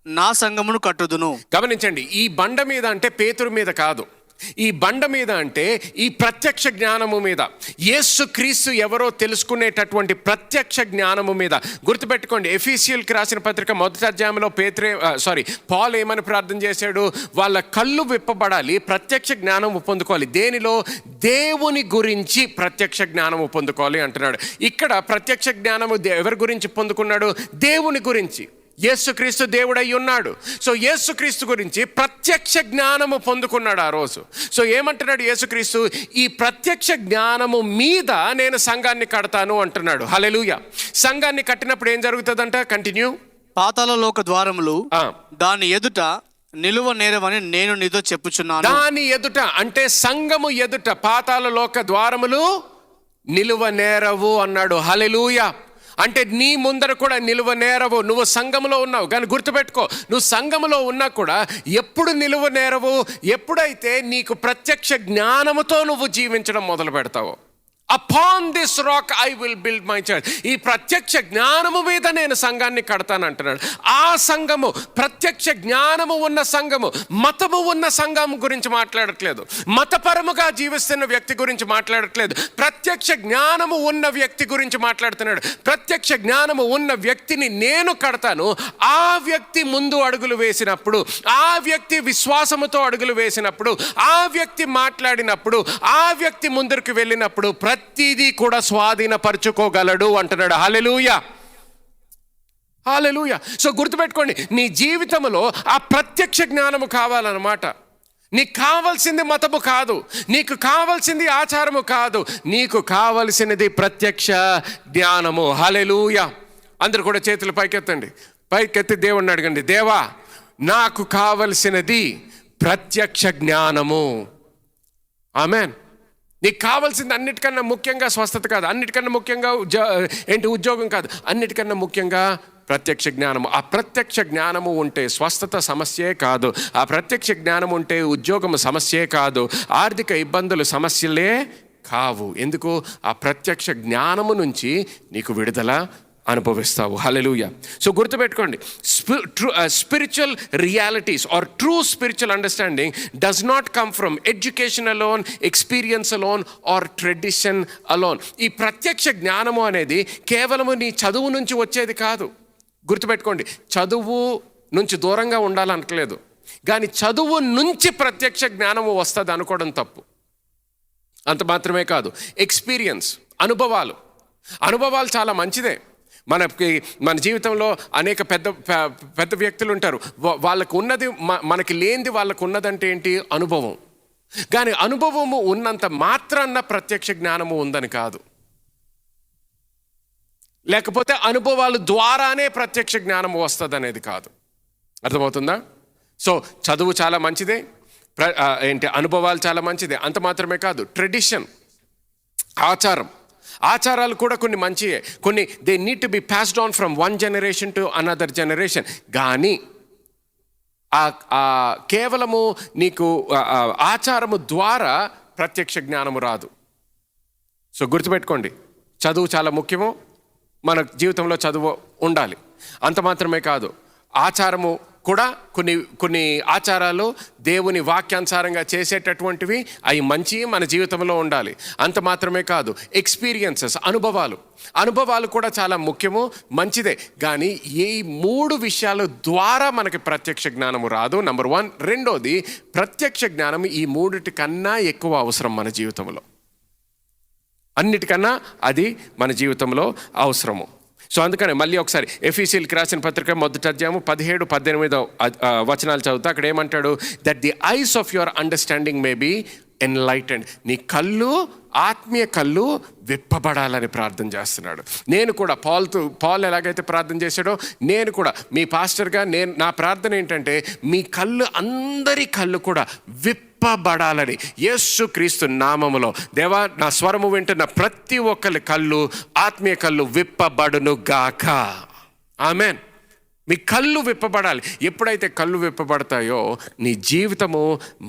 S2: నా సంఘమును కట్టుదును.
S1: గమనించండి, ఈ బండ మీద అంటే పేతురు మీద కాదు, ఈ బండ మీద అంటే ఈ ప్రత్యక్ష జ్ఞానము మీద, యేసు క్రీస్తు ఎవరో తెలుసుకునేటటువంటి ప్రత్యక్ష జ్ఞానము మీద. గుర్తుపెట్టుకోండి, ఎఫీసీయులకు రాసిన పత్రిక 1వ అధ్యాయంలో పాల్ ఏమని ప్రార్థన చేశాడు? వాళ్ళ కళ్ళు విప్పబడాలి, ప్రత్యక్ష జ్ఞానము పొందుకోవాలి. దేనిలో? దేవుని గురించి ప్రత్యక్ష జ్ఞానము పొందుకోవాలి అంటున్నాడు. ఇక్కడ ప్రత్యక్ష జ్ఞానము ఎవరి గురించి పొందుకున్నాడు? దేవుని గురించి. యేసుక్రీస్తు దేవుడై ఉన్నాడు. సో యేసుక్రీస్తు గురించి ప్రత్యక్ష జ్ఞానము పొందుకున్నాడు ఆ రోజు. సో ఏమంటున్నాడు యేసుక్రీస్తు? ఈ ప్రత్యక్ష జ్ఞానము మీద నేను సంఘాన్ని కడతాను అంటున్నాడు. హల్లెలూయా. సంఘాన్ని కట్టినప్పుడు ఏం జరుగుతుందంట? కంటిన్యూ.
S2: పాతాళలోక ద్వారములు దాని ఎదుట నిలువ నేరవని నేను నీతో చెప్పుచున్నాను.
S1: దాని ఎదుట అంటే సంఘము ఎదుట పాతాళలోక ద్వారములు నిలువ నేరవు అన్నాడు. హల్లెలూయా. అంటే నీ ముందర కూడా నిలువ నేరవు. నువ్వు సంఘములో ఉన్నావు, కానీ గుర్తుపెట్టుకో, నువ్వు సంఘములో ఉన్నా కూడా ఎప్పుడు నిలువ నేరవు? ఎప్పుడైతే నీకు ప్రత్యక్ష జ్ఞానముతో నువ్వు జీవించడం మొదలు పెడతావు. Upon this rock I will build my church. ఈ ప్రత్యక్ష జ్ఞానము మీద నేను సంఘాన్ని కడతాను అంటున్నాడు. ఆ సంఘము ప్రత్యక్ష జ్ఞానము ఉన్న సంఘము, మతము ఉన్న సంఘం గురించి మాట్లాడట్లేదు, మతపరముగా జీవిస్తున్న వ్యక్తి గురించి మాట్లాడట్లేదు, ప్రత్యక్ష జ్ఞానము ఉన్న వ్యక్తి గురించి మాట్లాడుతున్నాడు. ప్రత్యక్ష జ్ఞానము ఉన్న వ్యక్తిని నేను కడతాను. ఆ వ్యక్తి ముందు అడుగులు వేసినప్పుడు, ఆ వ్యక్తి విశ్వాసముతో అడుగులు వేసినప్పుడు, ఆ వ్యక్తి మాట్లాడినప్పుడు, ఆ వ్యక్తి ముందరికి వెళ్ళినప్పుడు ప్రతిదీ కూడా స్వాధీనపరచుకోగలడు అంటున్నాడు. హల్లెలూయా. హల్లెలూయా. సో గుర్తుపెట్టుకోండి, నీ జీవితంలో ఆ ప్రత్యక్ష జ్ఞానము కావాలన్నమాట. నీకు కావాల్సింది మతము కాదు, నీకు కావాల్సింది ఆచారము కాదు, నీకు కావలసినది ప్రత్యక్ష జ్ఞానము. హల్లెలూయా. అందరూ కూడా చేతులు పైకెత్తండి. పైకెత్తి దేవుణ్ణి అడగండి, దేవా నాకు కావలసినది ప్రత్యక్ష జ్ఞానము. ఆమేన్. నీకు కావాల్సింది అన్నిటికన్నా ముఖ్యంగా స్వస్థత కాదు, అన్నిటికన్నా ముఖ్యంగా ఉద్యోగం కాదు, అన్నిటికన్నా ముఖ్యంగా ప్రత్యక్ష జ్ఞానము. ఆ ప్రత్యక్ష జ్ఞానము ఉంటే స్వస్థత సమస్యే కాదు, ఆ ప్రత్యక్ష జ్ఞానం ఉంటే ఉద్యోగము సమస్యే కాదు, ఆర్థిక ఇబ్బందులు సమస్యలే కావు. ఎందుకు? ఆ ప్రత్యక్ష జ్ఞానము నుంచి నీకు విడుదల అనుభవిస్తావు. హల్లెలూయా. సో గుర్తుపెట్టుకోండి, spiritual realities are true spiritual understanding does not come from education alone, experience alone or tradition alone. ఈ ప్రత్యక్ష జ్ఞానము అనేది కేవలము నీ చదువు నుంచి వచ్చేది కాదు. గుర్తుపెట్టుకోండి, చదువు నుంచి దూరంగా ఉండాలనట్లేదు, కానీ చదువు నుంచి ప్రత్యక్ష జ్ఞానము వస్తుంది అనుకోవడం తప్పు. అంత మాత్రమే కాదు, ఎక్స్పీరియన్స్, అనుభవాలు చాలా మంచిదే. మన జీవితంలో అనేక పెద్ద వ్యక్తులు ఉంటారు, వాళ్ళకు ఉన్నది మనకి లేనిది వాళ్ళకు ఉన్నదంటే ఏంటి? అనుభవం. కానీ అనుభవము ఉన్నంత మాత్రాన్న ప్రత్యక్ష జ్ఞానము ఉందని కాదు, లేకపోతే అనుభవాల ద్వారానే ప్రత్యక్ష జ్ఞానము వస్తుంది అనేది కాదు. అర్థమవుతుందా? సో చదువు చాలా మంచిదే, అనుభవాలు చాలా మంచిదే. అంత మాత్రమే కాదు, ట్రెడిషన్, ఆచారాలు కూడా కొన్ని మంచివే, కొన్ని they need to be passed on from one generation to another generation. కానీ కేవలము నీకు ఆచారము ద్వారా ప్రత్యక్ష జ్ఞానము రాదు. సో గుర్తుపెట్టుకోండి, చదువు చాలా ముఖ్యము, మన జీవితంలో చదువు ఉండాలి. అంత మాత్రమే కాదు, ఆచారము కూడా కొన్ని కొన్ని ఆచారాలు దేవుని వాక్యానుసారంగా చేసేటటువంటివి అవి మంచి మన జీవితంలో ఉండాలి. అంత మాత్రమే కాదు, ఎక్స్పీరియన్సెస్, అనుభవాలు కూడా చాలా ముఖ్యము, మంచిదే. కానీ ఈ 3 విషయాల ద్వారా మనకి ప్రత్యక్ష జ్ఞానము రాదు, నంబర్ 1. రెండోది, ప్రత్యక్ష జ్ఞానం ఈ 3 కన్నా ఎక్కువ అవసరం మన జీవితంలో. అన్నిటికన్నా అది మన జీవితంలో అవసరము. సో అందుకని మళ్ళీ ఒకసారి ఎఫీసీయులకు రాసిన పత్రిక 17-18 వచనాలు చదువుతా. అక్కడ ఏమంటాడు? That the eyes of your understanding may be enlightened. నీ కళ్ళు, ఆత్మీయ కళ్ళు విప్పబడాలని ప్రార్థన చేస్తున్నాడు. నేను కూడా పాల్ ఎలాగైతే ప్రార్థన చేశాడో, నేను కూడా మీ పాస్టర్గా నా ప్రార్థన ఏంటంటే, మీ కళ్ళు, అందరి కళ్ళు కూడా విప్పబడాలని యేసుక్రీస్తు నామములో. దేవా, నా స్వరము వింటున్న ప్రతి ఒక్కరి కళ్ళు, ఆత్మీయ కళ్ళు విప్పబడును గాక. ఆమెన్. మీ కళ్ళు విప్పబడాలి. ఎప్పుడైతే కళ్ళు విప్పబడతాయో నీ జీవితము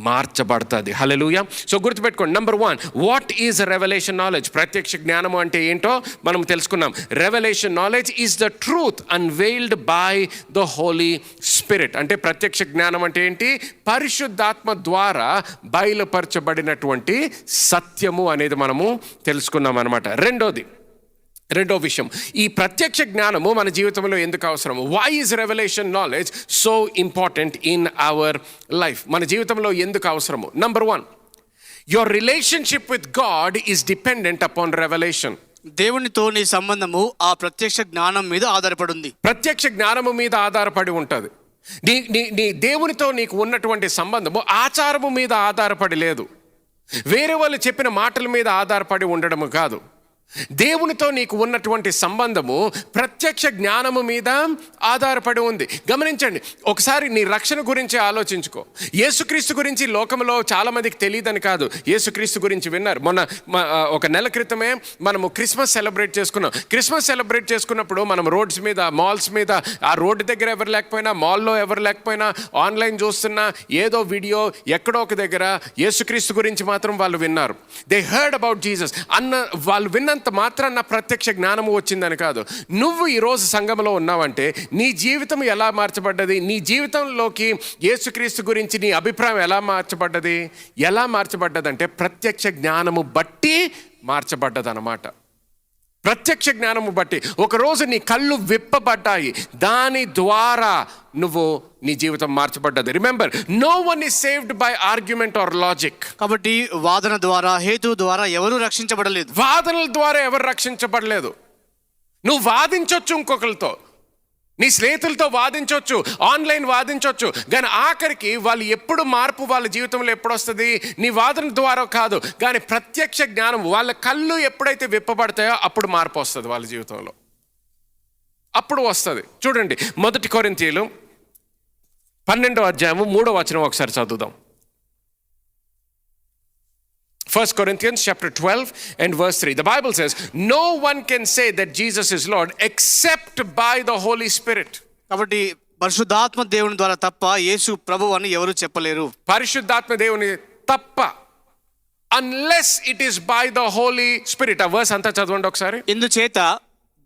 S1: మార్చబడుతుంది. హల్లెలూయా. సో గుర్తుపెట్టుకోండి, number 1, what is revelation knowledge? ప్రత్యక్ష జ్ఞానము అంటే ఏంటో మనం తెలుసుకున్నాం. Revelation knowledge is the truth unveiled by the Holi Spirit. అంటే ప్రత్యక్ష జ్ఞానం అంటే ఏంటి? పరిశుద్ధాత్మ ద్వారా బయలుపరచబడినటువంటి సత్యము అనేది మనము తెలుసుకున్నాం అన్నమాట. రెండో విషయం, ఈ ప్రత్యక్ష జ్ఞానము మన జీవితంలో ఎందుకు అవసరం? Why is revelation knowledge so important in our life? మన జీవితంలో ఎందుకు అవసరము? Number 1, your relationship with God is dependent upon revelation.
S2: దేవునితో నీ సంబంధము ఆ ప్రత్యక్ష జ్ఞానం మీద ఆధారపడి ఉంది.
S1: ప్రత్యక్ష జ్ఞానము మీద ఆధారపడి ఉంటుంది. నీ దేవునితో నీకు ఉన్నటువంటి సంబంధము ఆచారము మీద ఆధారపడి లేదు, వేరే వాళ్ళు చెప్పిన మాటల మీద ఆధారపడి ఉండడము కాదు. దేవునితో నీకు ఉన్నటువంటి సంబంధము ప్రత్యక్ష జ్ఞానము మీద ఆధారపడి ఉంది. గమనించండి, ఒకసారి నీ రక్షణ గురించి ఆలోచించుకో. యేసుక్రీస్తు గురించి లోకంలో చాలామందికి తెలియదని కాదు, యేసుక్రీస్తు గురించి విన్నారు. మొన్న ఒక నెల క్రితమే మనము క్రిస్మస్ సెలబ్రేట్ చేసుకున్నాం. క్రిస్మస్ సెలబ్రేట్ చేసుకున్నప్పుడు మనం రోడ్స్ మీద, మాల్స్ మీద, ఆ రోడ్డు దగ్గర ఎవరు లేకపోయినా, మాల్లో ఎవరు లేకపోయినా, ఆన్లైన్ చూస్తున్నా, ఏదో వీడియో ఎక్కడో ఒక దగ్గర యేసుక్రీస్తు గురించి మాత్రం వాళ్ళు విన్నారు. దే హర్డ్ అబౌట్ జీసస్ అన్న వాళ్ళు విన్న మాత్రాన ప్రత్యక్ష జ్ఞానము వచ్చిందని కాదు. నువ్వు ఈరోజు సంఘంలో ఉన్నావంటే నీ జీవితం ఎలా మార్చబడ్డది? నీ జీవితంలోకి యేసుక్రీస్తు గురించి నీ అభిప్రాయం ఎలా మార్చబడ్డదంటే ప్రత్యక్ష జ్ఞానము బట్టి మార్చబడ్డదన్నమాట. ప్రత్యక్ష జ్ఞానము బట్టి ఒకరోజు నీ కళ్ళు విప్పబడ్డాయి, దాని ద్వారా నీ జీవితం మార్చబడ్డది. Remember, no one is saved by argument or logic.
S2: కాబట్టి వాదన ద్వారా, హేతు ద్వారా ఎవరు రక్షించబడలేదు.
S1: వాదనల ద్వారా ఎవరు రక్షించబడలేదు. నువ్వు వాదించవచ్చు, ఇంకొకరితో, నీ స్నేహితులతో వాదించవచ్చు, ఆన్లైన్ వాదించవచ్చు, కానీ ఆఖరికి వాళ్ళు ఎప్పుడు మార్పు వాళ్ళ జీవితంలో ఎప్పుడు వస్తుంది? నీ వాదన ద్వారా కాదు, కానీ ప్రత్యక్ష జ్ఞానం, వాళ్ళ కళ్ళు ఎప్పుడైతే విప్పబడతాయో అప్పుడు మార్పు వస్తుంది వాళ్ళ జీవితంలో, అప్పుడు వస్తుంది. చూడండి, 1 కొరింథీయులు 12వ అధ్యాయము 3వ వచనం ఒకసారి చదువుదాం. 1 Corinthians chapter 12 and verse 3. The Bible says, no one can say that Jesus is Lord except by the Holy Spirit.
S2: కాబట్టి పరిశుద్ధాత్మ దేవుని ద్వారా తప్ప యేసు ప్రభువు అని ఎవరు చెప్పలేరు.
S1: పరిశుద్ధాత్మ దేవుని తప్ప, unless it is by the Holy Spirit. ఆ వర్స్ అంతా చదవండి ఒకసారి.
S2: ఇందుచేత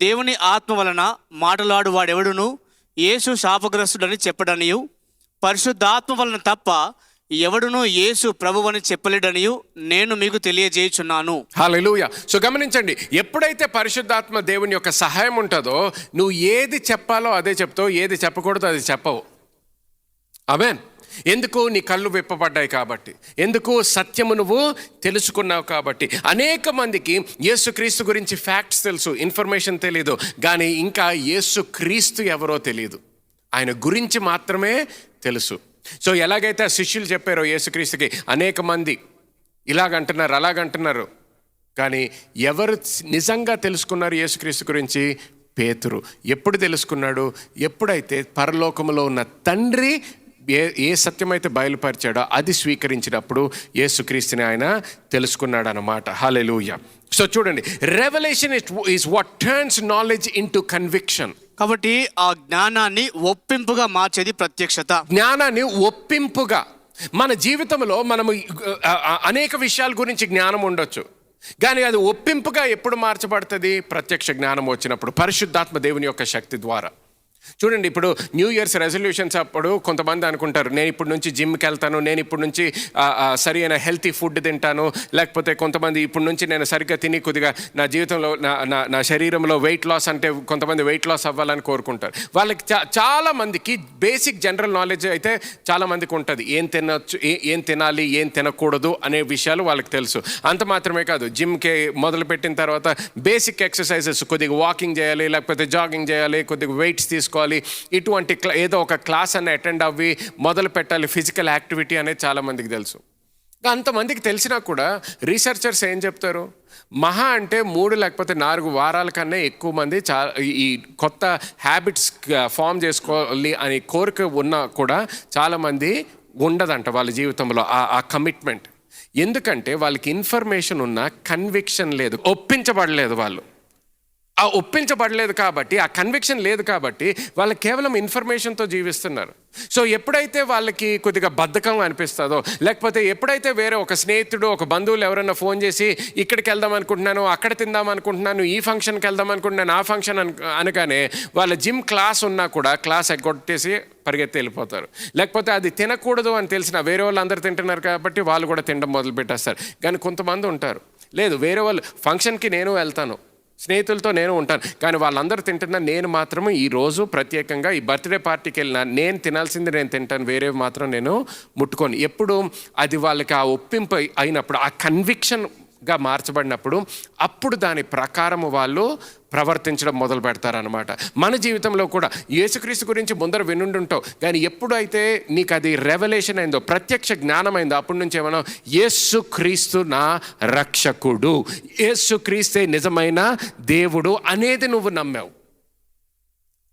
S2: దేవుని ఆత్మ వలన మాటలాడు వాడెవడును యేసు శాపగ్రస్తుడని చెప్పడనియు, పరిశుద్ధాత్మ వలన తప్ప ఎవడును యేసు ప్రభువని చెప్పలేడనియు నేను మీకు తెలియజేయుచున్నాను.
S1: హల్లెలూయా. సో గమనించండి, ఎప్పుడైతే పరిశుద్ధాత్మ దేవుని యొక్క సహాయం ఉంటుందో నువ్వు ఏది చెప్పాలో అదే చెప్తావు, ఏది చెప్పకూడదో అది చెప్పవు. ఆమేన్. ఎందుకు? నీ కళ్ళు విప్పబడ్డాయి కాబట్టి. ఎందుకు? సత్యము నువ్వు తెలుసుకున్నావు కాబట్టి. అనేక మందికి యేసుక్రీస్తు గురించి ఫ్యాక్ట్స్ తెలుసు, ఇన్ఫర్మేషన్ తెలీదు, కానీ ఇంకా యేసుక్రీస్తు ఎవరో తెలియదు, ఆయన గురించి మాత్రమే తెలుసు. సో ఎలాగైతే ఆ శిష్యులు చెప్పారో యేసుక్రీస్తుకి, అనేక మంది ఇలాగంటున్నారు, అలాగంటున్నారు, కానీ ఎవరు నిజంగా తెలుసుకున్నారు యేసుక్రీస్తు గురించి? పేతురు. ఎప్పుడు తెలుసుకున్నాడు? ఎప్పుడైతే పరలోకములో ఉన్న తండ్రి ఏ సత్యమైతే బయలుపరిచాడో అది స్వీకరించినప్పుడు యేసుక్రీస్తుని ఆయన తెలుసుకున్నాడు అన్నమాట. హల్లెలూయా. సో చూడండి, revolution is what turns knowledge into conviction.
S2: కాబట్టి ఆ జ్ఞానాన్ని ఒప్పింపుగా మార్చేది ప్రత్యక్షత.
S1: జ్ఞానాన్ని ఒప్పింపుగా, మన జీవితంలో మనము అనేక విషయాల గురించి జ్ఞానం ఉండొచ్చు, కానీ అది ఒప్పింపుగా ఎప్పుడు మార్చబడుతుంది? ప్రత్యక్ష జ్ఞానం వచ్చినప్పుడు, పరిశుద్ధాత్మ దేవుని యొక్క శక్తి ద్వారా. చూడండి, ఇప్పుడు న్యూ ఇయర్స్ రెజల్యూషన్స్ అప్పుడు కొంతమంది అనుకుంటారు, నేను ఇప్పుడు నుంచి జిమ్కి వెళ్తాను, నేను ఇప్పుడు నుంచి సరి అయిన హెల్తీ ఫుడ్ తింటాను, లేకపోతే కొంతమంది ఇప్పుడు నుంచి నేను సరిగ్గా తిని కొద్దిగా నా జీవితంలో నా శరీరంలో వెయిట్ లాస్, అంటే కొంతమంది వెయిట్ లాస్ అవ్వాలని కోరుకుంటారు. వాళ్ళకి చాలా మందికి బేసిక్ జనరల్ నాలెడ్జ్ అయితే చాలా మందికి ఉంటుంది, ఏం తినొచ్చు, ఏం తినాలి, ఏం తినకూడదు అనే విషయాలు వాళ్ళకి తెలుసు. అంత మాత్రమే కాదు, జిమ్కి మొదలుపెట్టిన తర్వాత బేసిక్ ఎక్సర్సైజెస్, కొద్దిగా వాకింగ్ చేయాలి, లేకపోతే జాగింగ్ చేయాలి, కొద్దిగా వెయిట్స్ తీసుకోవాలి, ఇటువంటి ఏదో ఒక క్లాస్ అన్న అటెండ్ అవ్వి మొదలు పెట్టాలి, ఫిజికల్ యాక్టివిటీ అనేది చాలామందికి తెలుసు. అంతమందికి తెలిసినా కూడా రీసెర్చర్స్ ఏం చెప్తారు, మహా అంటే 3 లేకపోతే 4 వారాల కన్నా ఎక్కువ మంది ఈ కొత్త హ్యాబిట్స్ ఫామ్ చేసుకోవాలి అని కోరిక ఉన్నా కూడా చాలామంది ఉండదంట వాళ్ళ జీవితంలో ఆ కమిట్మెంట్. ఎందుకంటే వాళ్ళకి ఇన్ఫర్మేషన్ ఉన్న కన్విక్షన్ లేదు, ఒప్పించబడలేదు. వాళ్ళు ఆ ఒప్పించబడలేదు కాబట్టి, ఆ కన్విక్షన్ లేదు కాబట్టి వాళ్ళు కేవలం ఇన్ఫర్మేషన్తో జీవిస్తున్నారు. సో ఎప్పుడైతే వాళ్ళకి కొద్దిగా బద్ధకం అనిపిస్తుందో, లేకపోతే ఎప్పుడైతే వేరే ఒక స్నేహితుడు, ఒక బంధువులు ఎవరైనా ఫోన్ చేసి ఇక్కడికి వెళ్దాం అనుకుంటున్నాను, అక్కడ తిందాం అనుకుంటున్నాను, ఈ ఫంక్షన్కి వెళ్దాం అనుకుంటున్నాను, ఆ ఫంక్షన్ అనగానే వాళ్ళ జిమ్ క్లాస్ ఉన్నా కూడా క్లాస్ ఎగ్గొట్టేసి పరిగెత్తి వెళ్ళిపోతారు. లేకపోతే అది తినకూడదు అని తెలిసిన వేరే వాళ్ళు అందరూ తింటున్నారు కాబట్టి వాళ్ళు కూడా తినడం మొదలు పెట్టేస్తారు. కానీ కొంతమంది ఉంటారు, లేదు వేరే వాళ్ళు ఫంక్షన్కి నేను వెళ్తాను, స్నేహితులతో నేను ఉంటాను, కానీ వాళ్ళందరూ తింటున్నా, నేను మాత్రం ఈరోజు ప్రత్యేకంగా ఈ బర్త్డే పార్టీకి వెళ్ళినా నేను తినాల్సింది నేను తింటాను, వేరేవి మాత్రం నేను ముట్టుకోను. ఎప్పుడు అది వాళ్ళకి ఆ ఒప్పింపు అయినప్పుడు, ఆ కన్విక్షన్గా మార్చబడినప్పుడు, అప్పుడు దాని ప్రకారము వాళ్ళు ప్రవర్తించడం మొదలు పెడతారనమాట. మన జీవితంలో కూడా యేసుక్రీస్తు గురించి ముందర వినుండుంటావు, కానీ ఎప్పుడైతే నీకు అది రెవల్యూషన్ అయిందో, ప్రత్యక్ష జ్ఞానం అయిందో, అప్పటి నుంచి ఏమన్నా యేసుక్రీస్తు నా రక్షకుడు, యేసుక్రీస్తే నిజమైన దేవుడు అనేది నువ్వు నమ్మావు.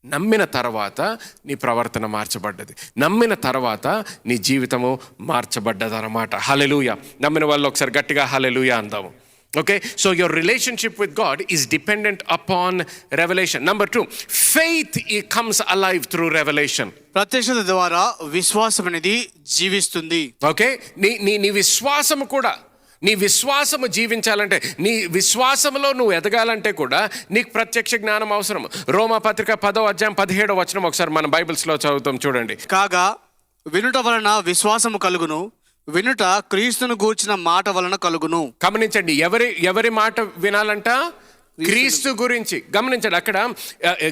S1: నమ్మిన తర్వాత నీ ప్రవర్తన మార్చబడ్డది, నమ్మిన తర్వాత నీ జీవితము మార్చబడ్డది అనమాట. హల్లెలూయా. నమ్మిన వాళ్ళు ఒకసారి గట్టిగా హల్లెలూయా అందాము. Okay, so your relationship with God is dependent upon revelation. Number 2, faith comes alive through revelation.
S2: ప్రత్యక్షత ద్వారా విశ్వాసం అనేది జీవిస్తుంది.
S1: ఓకే, నీ విశ్వాసము కూడా, నీ విశ్వాసము జీవించాలంటే, నీ విశ్వాసంలో నువ్వు ఎదగాలంటే కూడా నీకు ప్రత్యక్ష జ్ఞానం అవసరం. రోమా పత్రిక 10వ అధ్యాయం 17వ వచనం ఒకసారి మన బైబిల్స్లో చదువుతాం చూడండి.
S2: కాగా వినుట వలన విశ్వాసము కలుగును, వినుట క్రీస్తును గూర్చిన మాట వలన కలుగును.
S1: గమనించండి, ఎవరి మాట వినాలంట? క్రీస్తు గురించి. గమనించండి, అక్కడ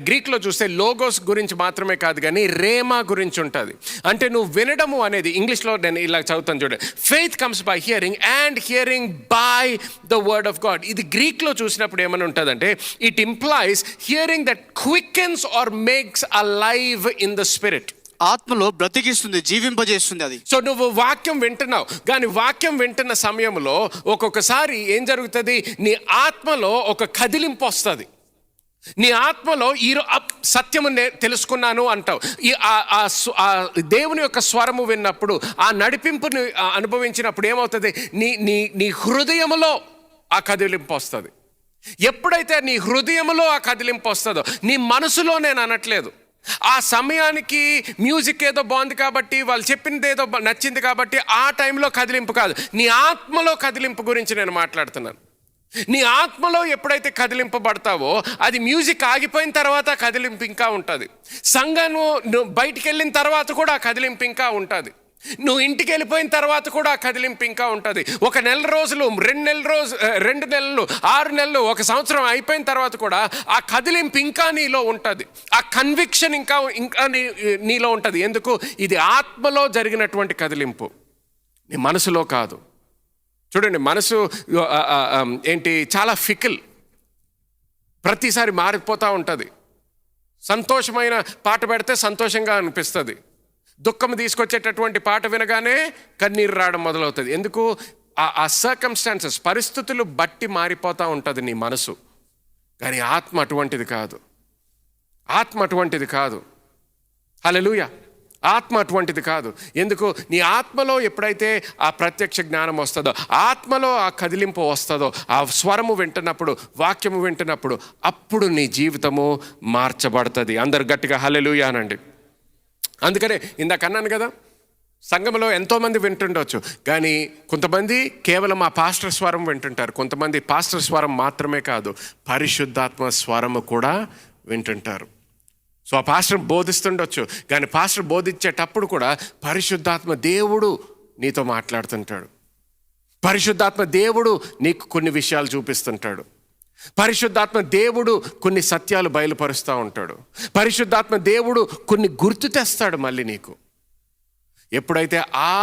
S1: గ్రీక్లో చూస్తే లోగోస్ గురించి మాత్రమే కాదు కానీ రేమా గురించి ఉంటుంది. అంటే నువ్వు వినడము అనేది, ఇంగ్లీష్లో నేను ఇలా చదువుతాను చూడండి, faith comes by hearing and hearing by the word of God. ఇది గ్రీక్లో చూసినప్పుడు ఏమని ఉంటుందంటే, it implies hearing that quickens or makes alive in the spirit.
S2: ఆత్మలో బ్రతికిస్తుంది, జీవింపజేస్తుంది అది.
S1: సో నువ్వు వాక్యం వింటున్నావు, కానీ వాక్యం వింటున్న సమయంలో ఒక్కొక్కసారి ఏం జరుగుతుంది, నీ ఆత్మలో ఒక కదిలింపు వస్తుంది. నీ ఆత్మలో సత్యము తెలుసుకున్నాను అంటావు. దేవుని యొక్క స్వరము విన్నప్పుడు, ఆ నడిపింపుని అనుభవించినప్పుడు ఏమవుతుంది, నీ హృదయములో ఆ కదిలింపు వస్తుంది. ఎప్పుడైతే నీ హృదయములో ఆ కదిలింపు వస్తుందో, నీ మనసులో నేను అనట్లేదు, ఆ సమయానికి మ్యూజిక్ ఏదో బాగుంది కాబట్టి, వాళ్ళు చెప్పింది ఏదో నచ్చింది కాబట్టి ఆ టైంలో కదిలింపు కాదు, నీ ఆత్మలో కదిలింపు గురించి నేను మాట్లాడుతున్నాను. నీ ఆత్మలో ఎప్పుడైతే కదిలింపబడతావో, అది మ్యూజిక్ ఆగిపోయిన తర్వాత కదిలింపు ఇంకా ఉంటుంది. సంఘము బయటికి వెళ్ళిన తర్వాత కూడా కదిలింపు ఇంకా ఉంటుంది. నువ్వు ఇంటికి వెళ్ళిపోయిన తర్వాత కూడా కదిలింపు ఇంకా ఉంటుంది. 1 నెల రోజులు, 2 నెలలు, 6 నెలలు, 1 సంవత్సరం అయిపోయిన తర్వాత కూడా ఆ కదిలింపు ఇంకా నీలో ఉంటుంది. ఆ కన్విక్షన్ ఇంకా నీలో ఉంటుంది. ఎందుకు? ఇది ఆత్మలో జరిగినటువంటి కదిలింపు, నీ మనసులో కాదు. చూడండి, మనసు చాలా ఫికిల్, ప్రతిసారి మారిపోతూ ఉంటుంది. సంతోషమైన పాట పెడితే సంతోషంగా అనిపిస్తుంది, దుఃఖం తీసుకొచ్చేటటువంటి పాట వినగానే కన్నీరు రావడం మొదలవుతుంది. ఎందుకు? ఆ సర్కమ్స్టాన్సెస్, పరిస్థితులు బట్టి మారిపోతూ ఉంటుంది నీ మనసు. కానీ ఆత్మ అటువంటిది కాదు. ఆత్మ అటువంటిది కాదు. హల్లెలూయా. ఆత్మ అటువంటిది కాదు. ఎందుకు? నీ ఆత్మలో ఎప్పుడైతే ఆ ప్రత్యక్ష జ్ఞానం వస్తుందో, ఆత్మలో ఆ కదిలింపు వస్తుందో, ఆ స్వరము వింటున్నప్పుడు, వాక్యము వింటున్నప్పుడు, అప్పుడు నీ జీవితము మార్చబడుతుంది. అందరు గట్టిగా హల్లెలూయా అనండి. అందుకనే ఇందాక అన్నాను కదా, సంఘంలో ఎంతోమంది వింటుండొచ్చు, కానీ కొంతమంది కేవలం ఆ పాస్టర్ స్వరం వింటుంటారు. కొంతమంది పాస్టర్ స్వరం మాత్రమే కాదు, పరిశుద్ధాత్మ స్వరము కూడా వింటుంటారు. సో ఆ పాస్టర్ బోధిస్తుండొచ్చు, కానీ పాస్టర్ బోధించేటప్పుడు కూడా పరిశుద్ధాత్మ దేవుడు నీతో మాట్లాడుతుంటాడు. పరిశుద్ధాత్మ దేవుడు నీకు కొన్ని విషయాలు చూపిస్తుంటాడు. పరిశుద్ధాత్మ దేవుడు కొన్ని సత్యాలు బయలుపరుస్తూ ఉంటాడు. పరిశుద్ధాత్మ దేవుడు కొన్ని గుర్తు తెస్తాడు మళ్ళీ నీకు. ఎప్పుడైతే ఆ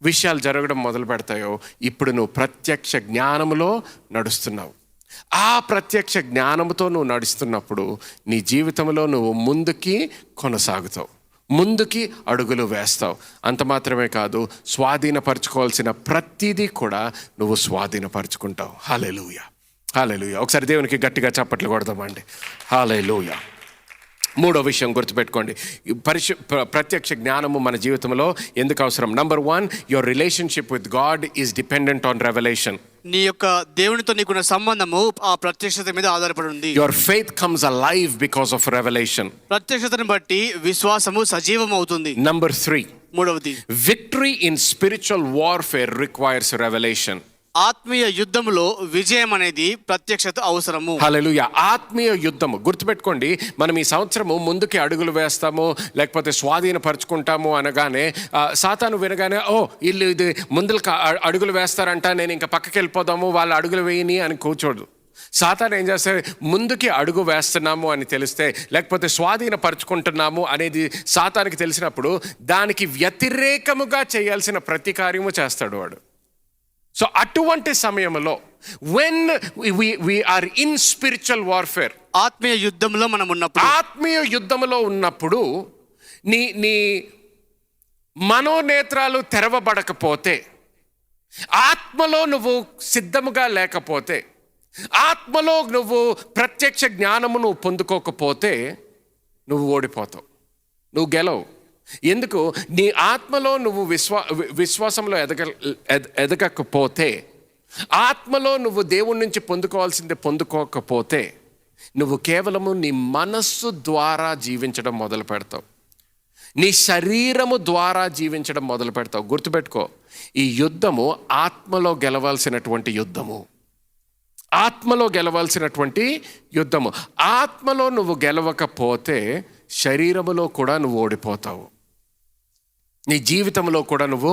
S1: విషయాలు జరగడం మొదలు పెడతాయో ఇప్పుడు నువ్వు ప్రత్యక్ష జ్ఞానములో నడుస్తున్నావు. ఆ ప్రత్యక్ష జ్ఞానంతో నువ్వు నడుస్తున్నప్పుడు నీ జీవితంలో నువ్వు ముందుకి కొనసాగుతావు, ముందుకి అడుగులు వేస్తావు. అంత మాత్రమే కాదు, స్వాధీనపరచుకోవాల్సిన ప్రతిదీ కూడా నువ్వు స్వాధీనపరచుకుంటావు. హల్లెలూయా, హల్లెలూయా. ఒకసారి దేవునికి గట్టిగా చప్పట్లు కొడదామండి. హల్లెలూయా. మూడో విషయం గుర్తుపెట్టుకోండి, ప్రత్యక్ష జ్ఞానము మన జీవితంలో ఎందుకు అవసరం? Number 1, your relationship with God is dependent on revolution.
S2: నీ యొక్క దేవునితో నీకున్న సంబంధము ఆ ప్రత్యక్షత మీద ఆధారపడి ఉంది.
S1: Your faith comes alive because of revelation.
S2: ప్రత్యక్షతను బట్టి విశ్వాసము సజీవం అవుతుంది.
S1: నంబర్ 3,
S2: మూడవది,
S1: victory in spiritual warfare requires revelation.
S2: ఆత్మీయ యుద్ధములో విజయం అనేది ప్రత్యక్షత అవసరము.
S1: హల్లెలూయా. ఆత్మీయ యుద్ధము గుర్తుపెట్టుకోండి. మనం ఈ సంవత్సరము ముందుకి అడుగులు వేస్తాము, లేకపోతే స్వాధీనపరుచుకుంటాము అనగానే సాతాను వినగానే వీళ్ళు ఇది ముందుకు అడుగులు వేస్తారంట, నేను ఇంకా పక్కకి వెళ్ళిపోదాము, వాళ్ళు అడుగులు వేయని అని కూర్చోడు. సాతాను ఏం చేస్తే, ముందుకి అడుగు వేస్తున్నాము అని తెలిస్తే, లేకపోతే స్వాధీనపరుచుకుంటున్నాము అనేది సాతానికి తెలిసినప్పుడు దానికి వ్యతిరేకముగా చేయాల్సిన ప్రతి కార్యము చేస్తాడు వాడు. సో అటువంటి సమయంలో when we are in spiritual warfare,
S2: ఆత్మీయ యుద్ధంలో మనం ఉన్నప్పుడు,
S1: ఆత్మీయ యుద్ధంలో ఉన్నప్పుడు నీ మనోనేత్రాలు తెరవబడకపోతే, ఆత్మలో నువ్వు సిద్ధముగా లేకపోతే, ఆత్మలో నువ్వు ప్రత్యక్ష జ్ఞానము నువ్వు పొందుకోకపోతే నువ్వు ఓడిపోతావు, నువ్వు గెలవు. ఎందుకు? నీ ఆత్మలో నువ్వు విశ్వాసంలో ఎదగకపోతే, ఆత్మలో నువ్వు దేవుడి నుంచి పొందుకోవాల్సింది పొందుకోకపోతే, నువ్వు కేవలము నీ మనస్సు ద్వారా జీవించడం మొదలు పెడతావు, నీ శరీరము ద్వారా జీవించడం మొదలు పెడతావు. గుర్తుపెట్టుకో, ఈ యుద్ధము ఆత్మలో గెలవాల్సినటువంటి యుద్ధము, ఆత్మలో గెలవాల్సినటువంటి యుద్ధము. ఆత్మలో నువ్వు గెలవకపోతే శరీరములో కూడా నువ్వు ఓడిపోతావు, నీ జీవితంలో కూడా నువ్వు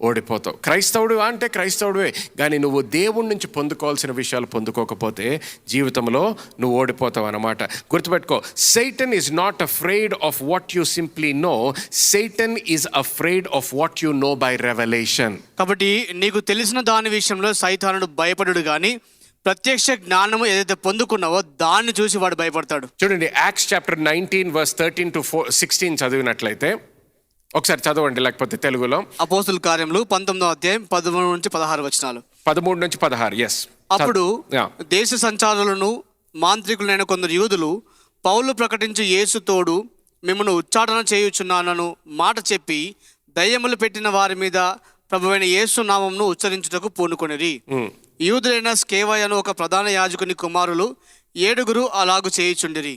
S1: ఓడిపోతావు. క్రైస్తవుడు అంటే క్రైస్తవుడివే, కానీ నువ్వు దేవుడి నుంచి పొందుకోవాల్సిన విషయాలు పొందుకోకపోతే జీవితంలో నువ్వు ఓడిపోతావు అన్నమాట. గుర్తుపెట్టుకో, Satan is not afraid of what you simply know, Satan is afraid of what you know by revelation.
S2: కాబట్టి నీకు తెలిసిన దాని విషయంలో సైతానుడు భయపడుడు కానీ ప్రత్యక్ష జ్ఞానము ఏదైతే పొందుకున్నావో దాన్ని చూసి వాడు భయపడతాడు.
S1: చూడండి, యాక్ట్స్ చాప్టర్ 19 verse 13 to 16 చదివినట్లయితే ఒకసారి చదవండి, లేకపోతే తెలుగులో.
S2: అపోస్తుల కార్యములు 19వ అధ్యాయం 13 నుంచి 16 వచనాలు.
S1: 13 నుంచి 16. ఎస్.
S2: అప్పుడు దేశ సంచారులను మాంత్రికులైన కొందరు యూదులు పౌలు ప్రకటించు యేసు తోడు మిమ్మల్ని ఉచ్చాటన చేయుచున్నానను మాట చెప్పి దయ్యములు పెట్టిన వారి మీద ప్రభువైన యేసు నామమును ఉచ్చరించుటకు పూనుకొనిరి. యూదులైన స్కేవయను ఒక ప్రధాన యాజకుని కుమారులు 7 అలాగు చేయుచుండిరి.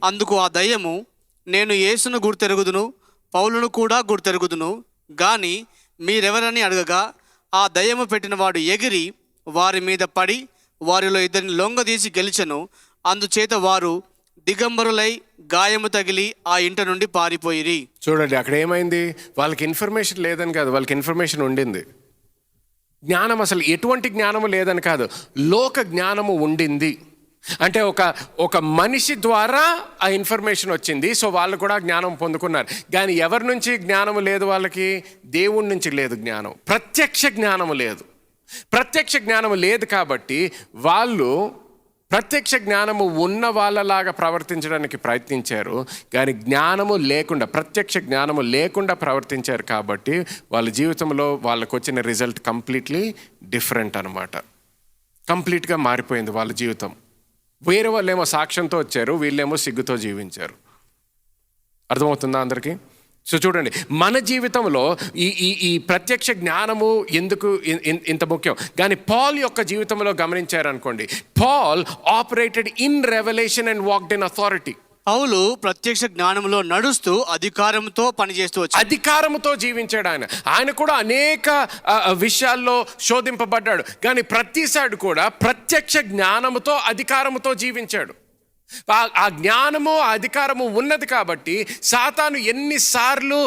S2: అందుకు ఆ దయ్యము, నేను యేసును గుర్తెరుగుదును, పౌలును కూడా గుర్తెరుగుదును గాని మీరెవరని అడగగా, ఆ దయ్యము పెట్టిన వాడు ఎగిరి వారి మీద పడి వారిలో 2 లొంగదీసి గెలిచెను. అందుచేత వారు దిగంబరులై గాయము తగిలి ఆ ఇంట నుండి పారిపోయిరి.
S1: చూడండి, అక్కడ ఏమైంది? వాళ్ళకి ఇన్ఫర్మేషన్ లేదని కాదు, వాళ్ళకి ఇన్ఫర్మేషన్ ఉండింది. జ్ఞానం అసలు ఎటువంటి జ్ఞానము లేదని కాదు, లోక జ్ఞానము ఉండింది. అంటే ఒక మనిషి ద్వారా ఆ ఇన్ఫర్మేషన్ వచ్చింది, సో వాళ్ళు కూడా జ్ఞానం పొందుకున్నారు. కానీ ఎవరి నుంచి జ్ఞానము లేదు వాళ్ళకి? దేవుడి నుంచి లేదు జ్ఞానం, ప్రత్యక్ష జ్ఞానము లేదు. ప్రత్యక్ష జ్ఞానము లేదు కాబట్టి వాళ్ళు ప్రత్యక్ష జ్ఞానము ఉన్న వాళ్ళలాగా ప్రవర్తించడానికి ప్రయత్నించారు, కానీ జ్ఞానము లేకుండా, ప్రత్యక్ష జ్ఞానము లేకుండా ప్రవర్తించారు కాబట్టి వాళ్ళ జీవితంలో వాళ్ళకు వచ్చిన రిజల్ట్ కంప్లీట్లీ డిఫరెంట్ అనమాట. కంప్లీట్గా మారిపోయింది వాళ్ళ జీవితం. వేరే వాళ్ళేమో సాక్ష్యంతో వచ్చారు, వీళ్ళేమో సిగ్గుతో జీవించారు. అర్థమవుతుందా అందరికీ? సో చూడండి, మన జీవితంలో ఈ ప్రత్యక్ష జ్ఞానము ఎందుకు ఇంత ముఖ్యం? కానీ పాల్ యొక్క జీవితంలో గమనించారనుకోండి, Paul operated in revelation and walked in authority.
S2: పౌలు ప్రత్యక్ష జ్ఞానంలో నడుస్తూ అధికారంతో పనిచేస్తూ వచ్చాడు,
S1: అధికారంతో జీవించాడు. ఆయన కూడా అనేక విషయాల్లో శోధింపబడ్డాడు, కానీ ప్రతిసారి కూడా ప్రత్యక్ష జ్ఞానముతో అధికారముతో జీవించాడు. ఆ జ్ఞానము ఆ అధికారము ఉన్నది కాబట్టి సాతాను ఎన్నిసార్లు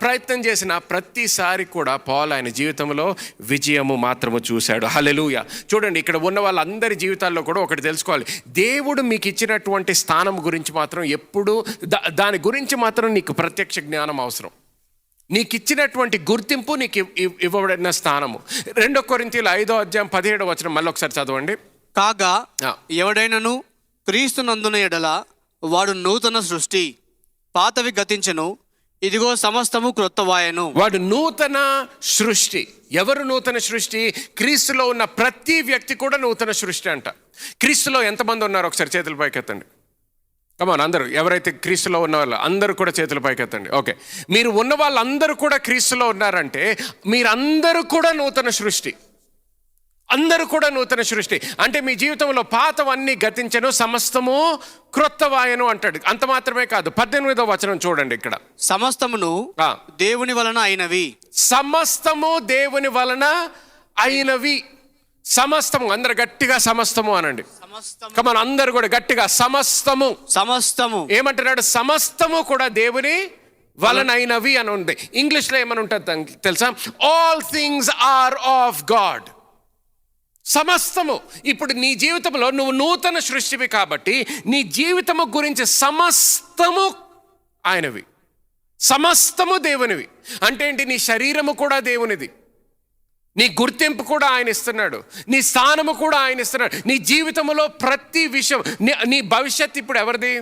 S1: ప్రయత్నం చేసినా ప్రతిసారి కూడా పౌలు ఆయన జీవితంలో విజయము మాత్రము చూశాడు. హల్లెలూయా. చూడండి, ఇక్కడ ఉన్న వాళ్ళందరి జీవితాల్లో కూడా ఒకటి తెలుసుకోవాలి. దేవుడు మీకు ఇచ్చినటువంటి స్థానం గురించి మాత్రం ఎప్పుడు దాని గురించి మాత్రం నీకు ప్రత్యక్ష జ్ఞానం అవసరం. నీకు ఇచ్చినటువంటి గుర్తింపు, నీకు ఇవ్వబడిన స్థానము. 2 కొరింథీయులు 5:17 మళ్ళీ ఒకసారి చదవండి.
S2: కాగా ఎవడైనను క్రీస్తునందున ఎడల వాడు నూతన సృష్టి, పాతవి గతించెను, ఇదిగో సమస్తము క్రొత్తవాయెను.
S1: వాడు నూతన సృష్టి. ఎవరు నూతన సృష్టి? క్రీస్తులో ఉన్న ప్రతి వ్యక్తి కూడా నూతన సృష్టి అంట. క్రీస్తులో ఎంతమంది ఉన్నారు ఒకసారి చేతుల పైకెత్తండి. కమాన్, అందరూ ఎవరైతే క్రీస్తులో ఉన్న వాళ్ళు అందరూ కూడా చేతుల పైకెత్తండి. ఓకే, మీరు ఉన్న వాళ్ళందరూ కూడా క్రీస్తులో ఉన్నారంటే మీరందరూ కూడా నూతన సృష్టి. అందరూ కూడా నూతన సృష్టి అంటే మీ జీవితంలో పాతవన్నీ గతించెను, సమస్తము క్రొత్తవాయెను అంటాడు. అంత మాత్రమే కాదు, 18వ వచనం చూడండి. ఇక్కడ
S2: సమస్తమును దేవుని వలన అయినవి.
S1: సమస్తము దేవుని వలన అయినవి. సమస్తము, అందరు గట్టిగా సమస్తము అనండి. కమాన్, అందరు కూడా గట్టిగా సమస్తము.
S2: సమస్తము
S1: ఏమంటున్నాడు? సమస్తము కూడా దేవుని వలన అయినవి అని ఉంది. ఇంగ్లీష్లో ఏమని ఉంటుంది తెలుసా? All things are of God. సమస్తము. ఇప్పుడు నీ జీవితంలో నువ్వు నూతన సృష్టివి కాబట్టి నీ జీవితము గురించి సమస్తము ఆయనవి, సమస్తము దేవునివి. అంటే ఏంటి? నీ శరీరము కూడా దేవునిది, నీ గుర్తింపు కూడా ఆయన ఇస్తున్నాడు, నీ స్థానము కూడా ఆయన ఇస్తున్నాడు. నీ జీవితంలో ప్రతి విషయం, నీ భవిష్యత్తు ఇప్పుడు ఎవరిది?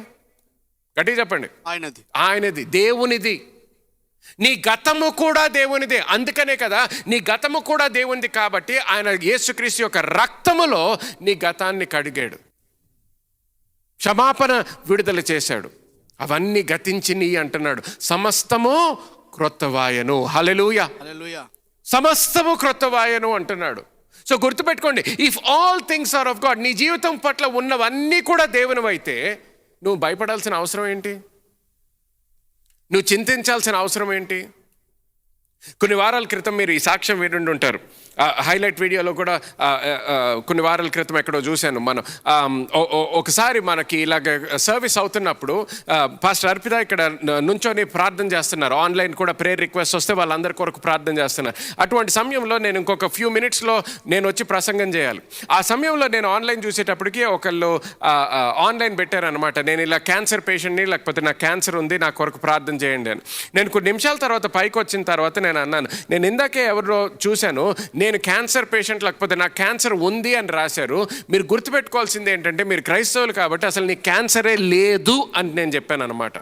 S1: గట్టిగా చెప్పండి.
S2: ఆయనది.
S1: ఆయనది, దేవునిది. నీ గతము కూడా దేవునిదే. అందుకనే కదా నీ గతము కూడా దేవునిది కాబట్టి ఆయన యేసుక్రీస్తు యొక్క రక్తములో నీ గతాన్ని కడిగాడు, క్షమాపణ విడుదల చేశాడు. అవన్నీ గతించిని అంటున్నాడు. సమస్తము క్రొత్తవాయెను. హల్లెలూయా.
S2: హల్లెలూయా.
S1: సమస్తము క్రొత్తవాయెను అంటున్నాడు. సో గుర్తుపెట్టుకోండి, if all things are of God, నీ జీవితం పట్ల ఉన్నవన్నీ కూడా దేవునివైతే నువ్వు భయపడాల్సిన అవసరం ఏంటి? నువ్వు చింతించాల్సిన అవసరం ఏంటి? కొన్ని వారాల క్రితం మీరు ఈ సాక్ష్యం వినుండి ఉంటారు. హైలైట్ వీడియోలో కూడా కొన్ని వారాల క్రితం ఎక్కడో చూశాను. మనం ఒకసారి మనకి ఇలాగ సర్వీస్ అవుతున్నప్పుడు పాస్టర్ అర్పిత ఇక్కడ నుంచొని ప్రార్థన చేస్తున్నారు. ఆన్లైన్ కూడా ప్రేయర్ రిక్వెస్ట్ వస్తే వాళ్ళందరి కొరకు ప్రార్థన చేస్తున్నారు. అటువంటి సమయంలో నేను ఇంకొక ఫ్యూ మినిట్స్లో నేను వచ్చి ప్రసంగం చేయాలి. ఆ సమయంలో నేను ఆన్లైన్ చూసేటప్పటికి ఒకళ్ళు ఆన్లైన్ పెట్టారనమాట. నేను ఇలా క్యాన్సర్ పేషెంట్ని, లేకపోతే నాకు క్యాన్సర్ ఉంది, నా కొరకు ప్రార్థన చేయండి అని. నేను కొన్ని నిమిషాల తర్వాత పైకి వచ్చిన తర్వాత నేను అన్నాను, నేను ఇందాకే ఎవరో చూశాను, నేను క్యాన్సర్ పేషెంట్, లేకపోతే నాకు క్యాన్సర్ ఉంది అని రాశారు. మీరు గుర్తుపెట్టుకోవాల్సింది ఏంటంటే మీరు క్రైస్తవులు కాబట్టి అసలు నీకు క్యాన్సరే లేదు అని నేను చెప్పాను అనమాట.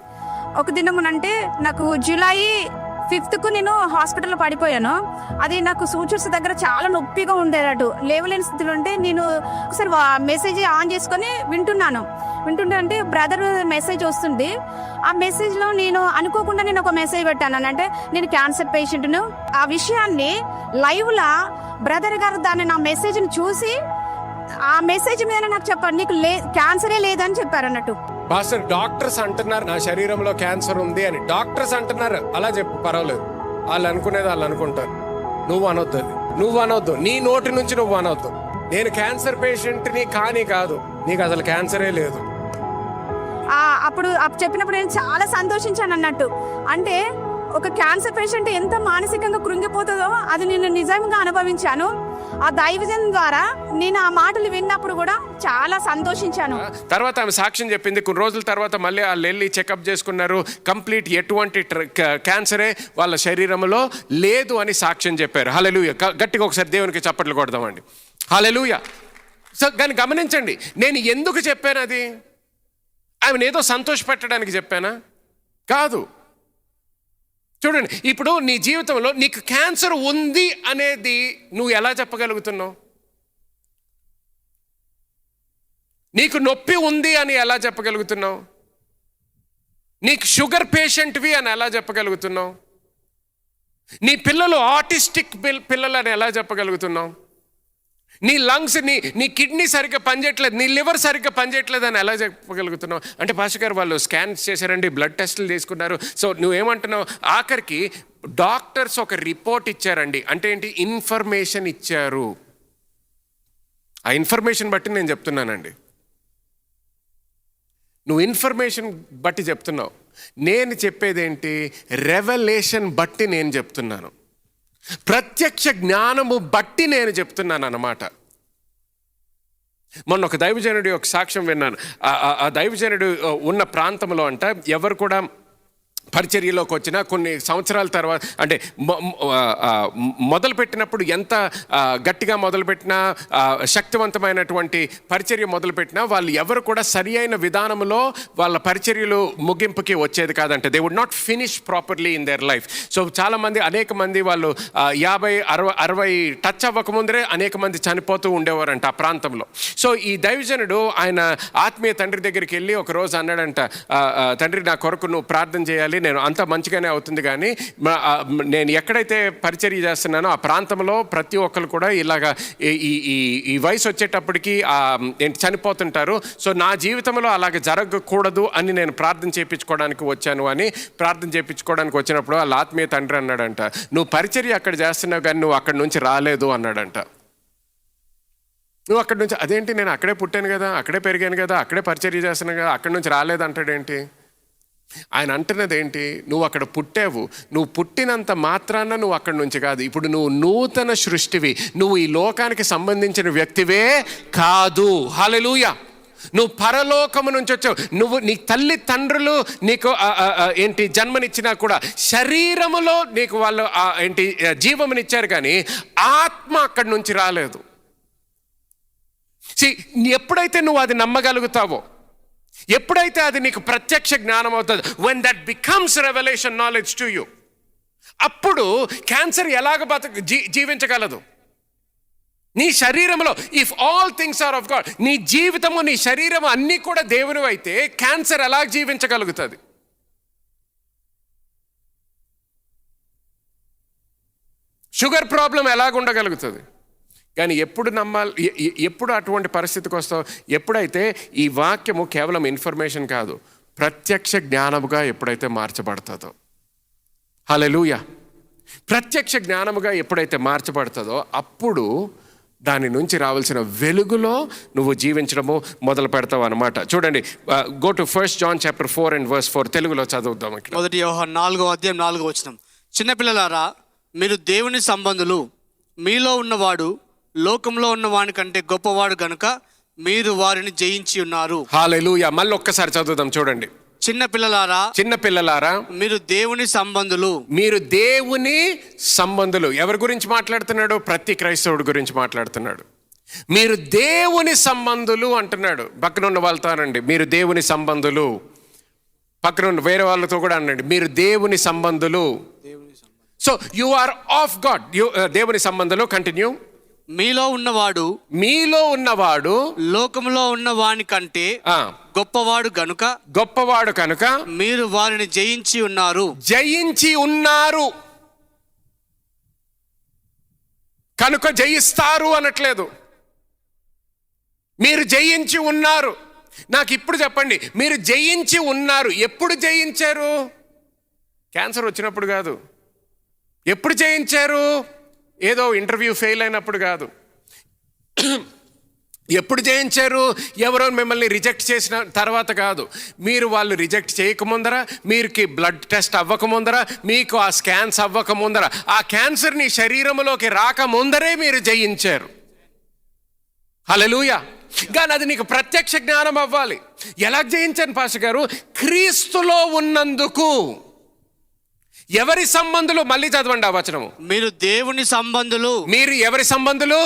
S3: ఒక దినమునంటే నాకు జూలై 5th నేను హాస్పిటల్లో పడిపోయాను. అది నాకు సూచర్స్ దగ్గర చాలా నొప్పిగా ఉండేటట్టు, లేవలేని స్థితిలో ఉంటే నేను ఒకసారి మెసేజ్ ఆన్ చేసుకొని వింటుంటే బ్రదర్ మెసేజ్ వస్తుంది. ఆ మెసేజ్లో నేను అనుకోకుండా నేను ఒక మెసేజ్ పెట్టాను, అంటే నేను క్యాన్సర్ పేషెంట్ను. ఆ విషయాన్ని లైవ్లో బ్రదర్ గారు దాన్ని నా మెసేజ్ని చూసి ఆ మెసేజ్ మీద నాకు చెప్పారు, నీకు క్యాన్సరే లేదని చెప్పారు అన్నట్టు.
S1: పాస్టర్, డాక్టర్స్ అంటున్నారు నా శరీరంలో క్యాన్సర్ ఉంది అని. డాక్టర్స్ అంటున్నారు, అలా చెప్పు, పర్వాలేదు. వాళ్ళు అనుకునేది వాళ్ళు అనుకుంటారు. నువ్వు అనొద్దు, నీ నోటి నుంచి నువ్వు అనొద్దు. నేను క్యాన్సర్ పేషెంట్ని కానీ కాదు, నీకు అసలు క్యాన్సరే లేదు.
S3: అప్పుడు చెప్పినప్పుడు నేను చాలా సంతోషించాను అన్నట్టు. అంటే ఒక క్యాన్సర్ పేషెంట్ ఎంత మానసికంగా కృంగిపోతుందో అది నేను నిజంగా అనుభవించాను. ఆ దైవజన్ ద్వారా నేను ఆ మాటలు విన్నప్పుడు కూడా చాలా సంతోషించాను.
S1: తర్వాత ఆమె సాక్ష్యం చెప్పింది. కొన్ని రోజుల తర్వాత మళ్ళీ వాళ్ళు వెళ్ళి చెకప్ చేసుకున్నారు. కంప్లీట్ ఎటువంటి క్యాన్సరే వాళ్ళ శరీరంలో లేదు అని సాక్ష్యం చెప్పారు. హల్లెలూయా. గట్టిగా ఒకసారి దేవునికి చప్పట్లు కొడదామండి. హల్లెలూయా. సో కానీ గమనించండి, నేను ఎందుకు చెప్పాను అది? ఆమెను ఏదో సంతోషపెట్టడానికి చెప్పానా? కాదు. చూడండి, ఇప్పుడు నీ జీవితంలో నీకు క్యాన్సర్ ఉంది అనేది నువ్వు ఎలా చెప్పగలుగుతున్నావు? నీకు నొప్పి ఉంది అని ఎలా చెప్పగలుగుతున్నావు? నీకు షుగర్ పేషెంట్వి అని ఎలా చెప్పగలుగుతున్నావు? నీ పిల్లలు ఆటిస్టిక్ పిల్లలు అని ఎలా చెప్పగలుగుతున్నావు? నీ లంగ్స్, నీ కిడ్నీ సరిగ్గా పనిచేయట్లేదు, నీ లివర్ సరిగ్గా పనిచేయట్లేదు అని ఎలా చెప్పగలుగుతున్నావు? అంటే పాస్టర్ గారు వాళ్ళు స్కాన్స్ చేశారండి, బ్లడ్ టెస్టులు తీసుకున్నారు. సో నువ్వేమంటున్నావు? ఆఖరికి డాక్టర్స్ ఒక రిపోర్ట్ ఇచ్చారండి. అంటే ఏంటి? ఇన్ఫర్మేషన్ ఇచ్చారు. ఆ ఇన్ఫర్మేషన్ బట్టి నేను చెప్తున్నానండి. నువ్వు ఇన్ఫర్మేషన్ బట్టి చెప్తున్నావు. నేను చెప్పేదేంటి? రెవల్యూషన్ బట్టి నేను చెప్తున్నాను, ప్రత్యక్ష జ్ఞానము బట్టి నేను చెప్తున్నాను అన్నమాట. మొన్న ఒక దైవజనుడి ఒక సాక్ష్యం విన్నాను. ఆ దైవజనుడు ఉన్న ప్రాంతంలో అంట ఎవరు కూడా పరిచర్యలోకి వచ్చిన కొన్ని సంవత్సరాల తర్వాత, అంటే మొదలుపెట్టినప్పుడు ఎంత గట్టిగా మొదలుపెట్టినా, శక్తివంతమైనటువంటి పరిచర్య మొదలుపెట్టినా వాళ్ళు ఎవరు కూడా సరి అయిన విధానంలో వాళ్ళ పరిచర్యలు ముగింపుకి వచ్చేది కాదంటే. They would not finish properly in their life. So చాలామంది, అనేక మంది వాళ్ళు 50-60 టచ్ అవ్వకముందరే అనేక మంది చనిపోతూ ఉండేవారంట ఆ ప్రాంతంలో. సో ఈ దైవజనుడు ఆయన ఆత్మీయ తండ్రి దగ్గరికి వెళ్ళి ఒక రోజు అన్నాడంట, తండ్రి నా కొరకు నువ్వు ప్రార్థన చేయాలి, నేను అంతా మంచిగానే అవుతుంది, కానీ నేను ఎక్కడైతే పరిచర్య చేస్తున్నానో ఆ ప్రాంతంలో ప్రతి ఒక్కరు కూడా ఇలాగా ఈ వయసు వచ్చేటప్పటికి ఏంటి చనిపోతుంటారు. సో నా జీవితంలో అలాగ జరగకూడదు అని నేను ప్రార్థన చేయించుకోవడానికి వచ్చాను అని ప్రార్థన చేయించుకోవడానికి వచ్చినప్పుడు వాళ్ళ ఆత్మీయ తండ్రి అన్నాడంట, నువ్వు పరిచర్య అక్కడ చేస్తున్నావు కానీ నువ్వు అక్కడి నుంచి రాలేదు అన్నాడంట. నువ్వు అక్కడి నుంచి, అదేంటి నేను అక్కడే పుట్టాను కదా, అక్కడే పెరిగాను కదా, అక్కడే పరిచర్య చేస్తున్నాను కదా, అక్కడి నుంచి రాలేదు అంటాడేంటి? ఆయన అంటున్నది ఏంటి? నువ్వు అక్కడ పుట్టావు, నువ్వు పుట్టినంత మాత్రాన నువ్వు అక్కడి నుంచి కాదు, ఇప్పుడు నువ్వు నూతన సృష్టివి, నువ్వు ఈ లోకానికి సంబంధించిన వ్యక్తివే కాదు. హల్లెలూయా. నువ్వు పరలోకము నుంచి వచ్చావు. నువ్వు, నీ తల్లి తండ్రులు నీకు ఏంటి జన్మనిచ్చినా కూడా శరీరములో నీకు వాళ్ళు ఏంటి జీవమునిచ్చారు, కానీ ఆత్మ అక్కడి నుంచి రాలేదు. ఎప్పుడైతే నువ్వు అది నమ్మగలుగుతావో, ఎప్పుడైతే అది నీకు ప్రత్యక్ష జ్ఞానం అవుతుంది, when that becomes revelation knowledge to you, అప్పుడు క్యాన్సర్ ఎలాగ జీవించగలదు నీ శరీరంలో? If all things are of God, నీ జీవితము నీ శరీరము అన్నీ కూడా దేవుని అయితే క్యాన్సర్ ఎలా జీవించగలుగుతుంది? షుగర్ ప్రాబ్లం ఎలాగ ఉండగలుగుతుంది? కానీ ఎప్పుడు నమ్మాలి, ఎప్పుడు అటువంటి పరిస్థితికి వస్తావు? ఎప్పుడైతే ఈ వాక్యము కేవలం ఇన్ఫర్మేషన్ కాదు, ప్రత్యక్ష జ్ఞానముగా ఎప్పుడైతే మార్చబడుతుందో. హల్లెలూయా. ప్రత్యక్ష జ్ఞానముగా ఎప్పుడైతే మార్చబడుతుందో అప్పుడు దాని నుంచి రావాల్సిన వెలుగులో నువ్వు జీవించడము మొదలు పెడతావు అనమాట. చూడండి, go to 1 John chapter 4 and verse 4. తెలుగులో చదువుదాం. ఇక్కడ
S2: 1 యోహాను 4:4 చిన్నపిల్లలారా, మీరు దేవుని సంబంధులు, మీలో ఉన్నవాడు లోకంలో ఉన్న వాని కంటే గొప్పవాడు గనుక మీరు వారిని జయించి ఉన్నారు.
S1: హల్లెలూయా. మళ్ళీ ఒక్కసారి చదువుదాం. చూడండి, చిన్నపిల్లలారా
S2: మీరు దేవుని సంబంధులు.
S1: మీరు దేవుని సంబంధులు. ఎవరి గురించి మాట్లాడుతున్నాడు? ప్రతి క్రైస్తవుడి గురించి మాట్లాడుతున్నాడు. మీరు దేవుని సంబంధులు అంటున్నాడు. పక్కన ఉన్న వాళ్ళతో అనండి, మీరు దేవుని సంబంధులు. పక్కన ఉన్న వేరే వాళ్ళతో కూడా అనండి, మీరు దేవుని సంబంధులు. So you are of God. దేవుని సంబంధులు. కంటిన్యూ.
S2: మీలో ఉన్నవాడు లోకంలో ఉన్న వాని కంటే గొప్పవాడు కనుక మీరు వారిని జయించి ఉన్నారు.
S1: కనుక జయిస్తారు అనట్లేదు, మీరు జయించి ఉన్నారు. నాకు ఇప్పుడు చెప్పండి, మీరు జయించి ఉన్నారు. ఎప్పుడు జయించారు? క్యాన్సర్ వచ్చినప్పుడు కాదు. ఎప్పుడు జయించారు? ఏదో ఇంటర్వ్యూ ఫెయిల్ అయినప్పుడు కాదు. ఎప్పుడు జయించారు? ఎవరో మిమ్మల్ని రిజెక్ట్ చేసిన తర్వాత కాదు. మీరు వాళ్ళు రిజెక్ట్ చేయకముందర, మీరుకి బ్లడ్ టెస్ట్ అవ్వకముందర, మీకు ఆ స్కాన్స్ అవ్వకముందర, ఆ క్యాన్సర్ నీ శరీరంలోకి రాకముందరే మీరు జయించారు. హల్లెలూయా. కానీ అది నీకు ప్రత్యక్ష జ్ఞానం అవ్వాలి. ఎలా జయించాను పాస్టర్ గారు? క్రీస్తులో ఉన్నందుకు. ఎవరి సంబంధులు? మళ్ళీ చదవండి ఆ వచనము.
S2: మీరు దేవుని సంబంధులు.
S1: మీరు ఎవరి సంబంధులు?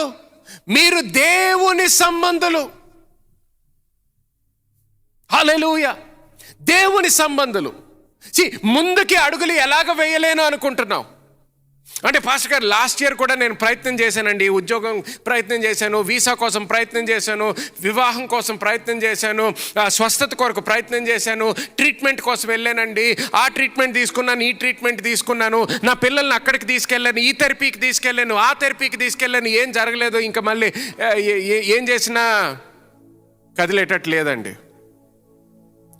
S1: మీరు దేవుని సంబంధులు. హల్లెలూయా. దేవుని సంబంధులు. ముందుకి అడుగులు ఎలాగ వేయలేను అనుకుంటున్నావు అంటే, పాస్టర్ గారు లాస్ట్ ఇయర్ కూడా నేను ప్రయత్నం చేశానండి, ఉద్యోగం ప్రయత్నం చేశాను, వీసా కోసం ప్రయత్నం చేశాను, వివాహం కోసం ప్రయత్నం చేశాను, స్వస్థత కొరకు ప్రయత్నం చేశాను, ట్రీట్మెంట్ కోసం వెళ్ళానండి, ఆ ట్రీట్మెంట్ తీసుకున్నాను, ఈ ట్రీట్మెంట్ తీసుకున్నాను, నా పిల్లల్ని అక్కడికి తీసుకెళ్ళాను, ఈ థెరపీకి తీసుకెళ్ళాను, ఆ థెరపీకి తీసుకెళ్ళాను, ఏం జరగలేదు. ఇంకా మళ్ళీ ఏం చేసినా కదిలేటట్లేదండి.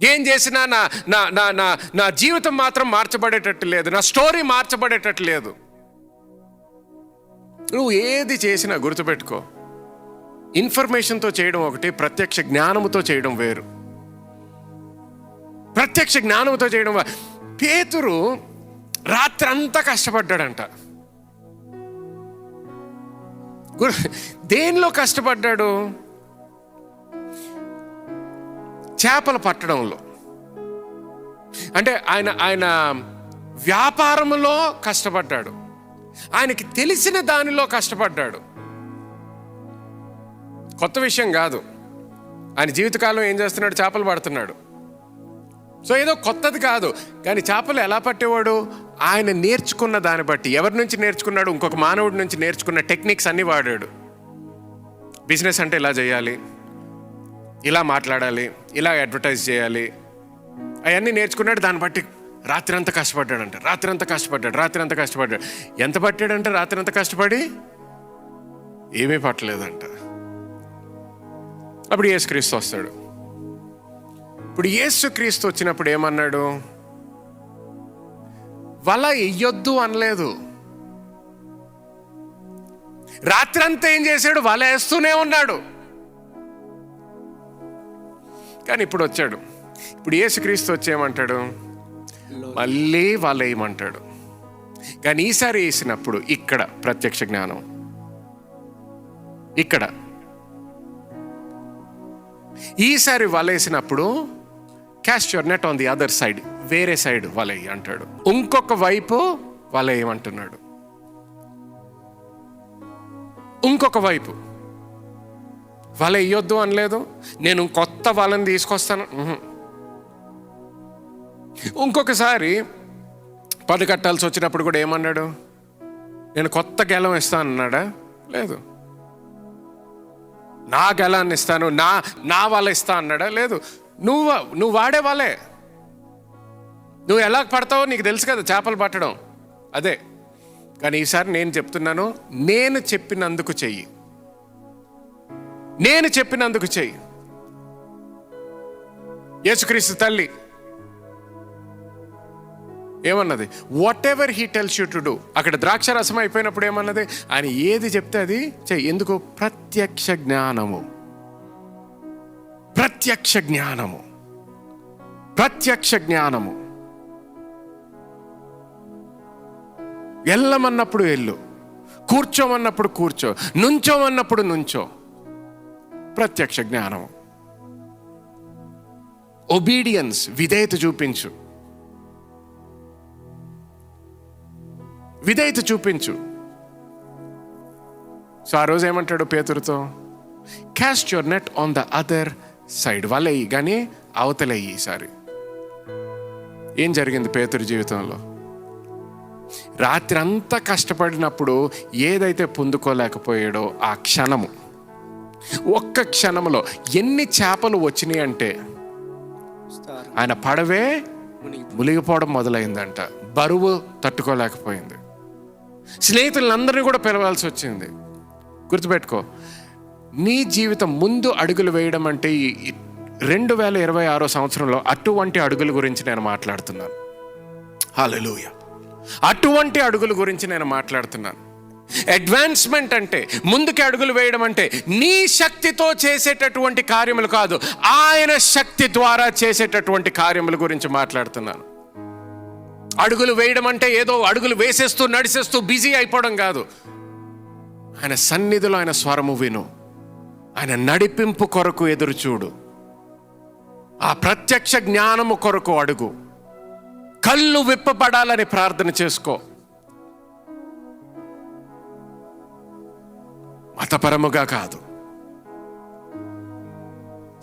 S1: ఏం చేసినా నా జీవితం మాత్రం మార్చబడేటట్టు లేదు, నా స్టోరీ మార్చబడేటట్టు లేదు. నువ్వు ఏది చేసినా గుర్తుపెట్టుకో, ఇన్ఫర్మేషన్తో చేయడం ఒకటి, ప్రత్యక్ష జ్ఞానముతో చేయడం వేరు. ప్రత్యక్ష జ్ఞానంతో చేయడం. పేతురు రాత్రంతా కష్టపడ్డాడంట. దేనిలో కష్టపడ్డాడు? చేపలు పట్టడంలో. అంటే ఆయన వ్యాపారంలో కష్టపడ్డాడు, ఆయనకి తెలిసిన దానిలో కష్టపడ్డాడు. కొత్త విషయం కాదు. ఆయన జీవితకాలం ఏం చేస్తున్నాడు? చేపలు పడుతున్నాడు. సో ఏదో కొత్తది కాదు, కానీ చేపలు ఎలా పట్టేవాడు? ఆయన నేర్చుకున్న దాన్ని బట్టి. ఎవరి నుంచి నేర్చుకున్నాడు? ఇంకొక మానవుడి నుంచి నేర్చుకున్న టెక్నిక్స్ అన్నీ వాడాడు. బిజినెస్ అంటే ఇలా చేయాలి, ఇలా మాట్లాడాలి, ఇలా అడ్వర్టైజ్ చేయాలి, అవన్నీ నేర్చుకున్నాడు. దాన్ని బట్టి రాత్రి అంతా కష్టపడ్డాడంట. రాత్రి అంతా కష్టపడ్డాడు. ఎంత పట్టాడంటే రాత్రి అంతా కష్టపడి ఏమీ పట్టలేదంట. అప్పుడు యేసుక్రీస్తు వస్తాడు. ఇప్పుడు యేసుక్రీస్తు వచ్చినప్పుడు ఏమన్నాడు? వల వెయ్యొద్దు అనలేదు. రాత్రి అంతా ఏం చేశాడు? వల వేస్తూనే ఉన్నాడు. కానీ ఇప్పుడు వచ్చాడు. ఇప్పుడు యేసుక్రీస్తు వచ్చేయమంటాడు? మళ్ళీ వల వేయమంటాడు. కానీ ఈసారి వేసినప్పుడు ఇక్కడ ప్రత్యక్ష జ్ఞానం. ఇక్కడ ఈసారి వలేసినప్పుడు cast your net on the other side, వేరే సైడ్ వలయి అంటాడు. ఇంకొక వైపు వలయమంటున్నాడు. ఇంకొక వైపు వల వేయొద్దు అనలేదు. నేను కొత్త వలని తీసుకొస్తాను. ఇంకొకసారి 10 కట్టాల్సి వచ్చినప్పుడు కూడా ఏమన్నాడు? నేను కొత్త గెలం ఇస్తాను అన్నాడా? లేదు. నా గెలాన్ని ఇస్తాను, నా వల ఇస్తా అన్నాడా? లేదు. నువ్వు వాడే వాళ్ళే. నువ్వు ఎలా పడతావో నీకు తెలుసు కదా, చేపలు పట్టడం అదే. కానీ ఈసారి నేను చెప్తున్నాను, నేను చెప్పినందుకు చెయ్యి. నేను చెప్పినందుకు చెయ్యి. యేసుక్రీస్తు తల్లి ఏమన్నది? What ever he tells you to do. అక్కడ ద్రాక్ష రసం అయిపోయినప్పుడు ఏమన్నది? ఆయన ఏది చెప్తే అది చెయ్యి. ఎందుకు? ప్రత్యక్ష జ్ఞానము. ప్రత్యక్ష జ్ఞానము. ప్రత్యక్ష జ్ఞానము. వెళ్ళమన్నప్పుడు వెళ్ళు, కూర్చోమన్నప్పుడు కూర్చో, నుంచోమన్నప్పుడు నుంచో. ప్రత్యక్ష జ్ఞానము. ఒబీడియన్స్, విధేయత చూపించు. విధేయత చూపించు. సో ఆ రోజు ఏమంటాడు పేతురుతో? Cast your net on the other side. వాళ్ళయ్యి కానీ అవతలయ్యి. ఈసారి ఏం జరిగింది పేతురు జీవితంలో? రాత్రి అంతా కష్టపడినప్పుడు ఏదైతే పొందుకోలేకపోయాడో ఆ క్షణము, ఒక్క క్షణంలో ఎన్ని చేపలు వచ్చినాయి అంటే ఆయన పడవే మునిగిపోవడం మొదలైందంట. బరువు తట్టుకోలేకపోయింది. స్నేహితులందరినీ కూడా పిలవాల్సి వచ్చింది. గుర్తుపెట్టుకో, నీ జీవితం ముందు అడుగులు వేయడం అంటే ఈ 2026 సంవత్సరంలో అటువంటి అడుగుల గురించి నేను మాట్లాడుతున్నాను. హల్లెలూయా. అటువంటి అడుగుల గురించి నేను మాట్లాడుతున్నాను. అడ్వాన్స్మెంట్ అంటే, ముందుకి అడుగులు వేయడం అంటే నీ శక్తితో చేసేటటువంటి కార్యములు కాదు, ఆయన శక్తి ద్వారా చేసేటటువంటి కార్యముల గురించి మాట్లాడుతున్నాను. అడుగులు వేయడం అంటే ఏదో అడుగులు వేసేస్తూ నడిచేస్తూ బిజీ అయిపోవడం కాదు. ఆయన సన్నిధిలో ఆయన స్వరము విను, ఆయన నడిపింపు కొరకు ఎదురు చూడు, ఆ ప్రత్యక్ష జ్ఞానము కొరకు అడుగు, కళ్ళు విప్పబడాలని ప్రార్థన చేసుకో. మతపరముగా కాదు.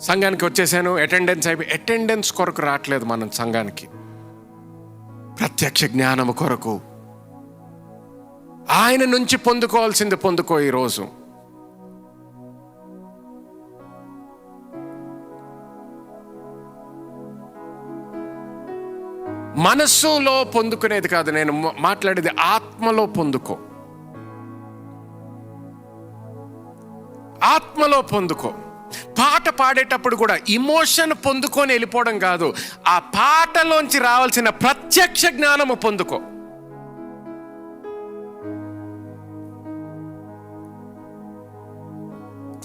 S1: సంఘానికి వచ్చేసాను, అటెండెన్స్ అయిపోయి, అటెండెన్స్ కొరకు రావట్లేదు మనం సంఘానికి. ప్రత్యక్ష జ్ఞానము కొరకు ఆయన నుంచి పొందుకోవాల్సింది పొందుకో. ఈరోజు మనస్సులో పొందుకునేది కాదు నేను మాట్లాడేది, ఆత్మలో పొందుకో. ఆత్మలో పొందుకో. పాట పాడేటప్పుడు కూడా ఇమోషన్ పొందుకొని వెళ్ళిపోవడం కాదు, ఆ పాటలోంచి రావాల్సిన ప్రత్యక్ష జ్ఞానము పొందుకో.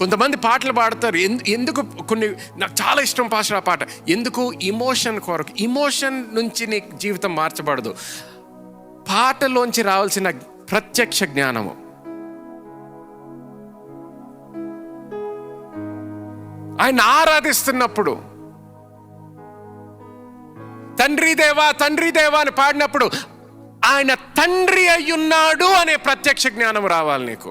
S1: కొంతమంది పాటలు పాడతారు. ఎందుకు కొన్ని నాకు చాలా ఇష్టం పాస్టర్ ఆ పాట. ఎందుకు? ఇమోషన్ కొరకు. ఇమోషన్ నుంచి నీ జీవితం మార్చబడదు. పాటలోంచి రావాల్సిన ప్రత్యక్ష జ్ఞానము. ఆయన ఆరాధిస్తున్నప్పుడు తండ్రి దేవా తండ్రి దేవా అని పాడినప్పుడు ఆయన తండ్రి అయ్యున్నాడు అనే ప్రత్యక్ష జ్ఞానం రావాలి నీకు.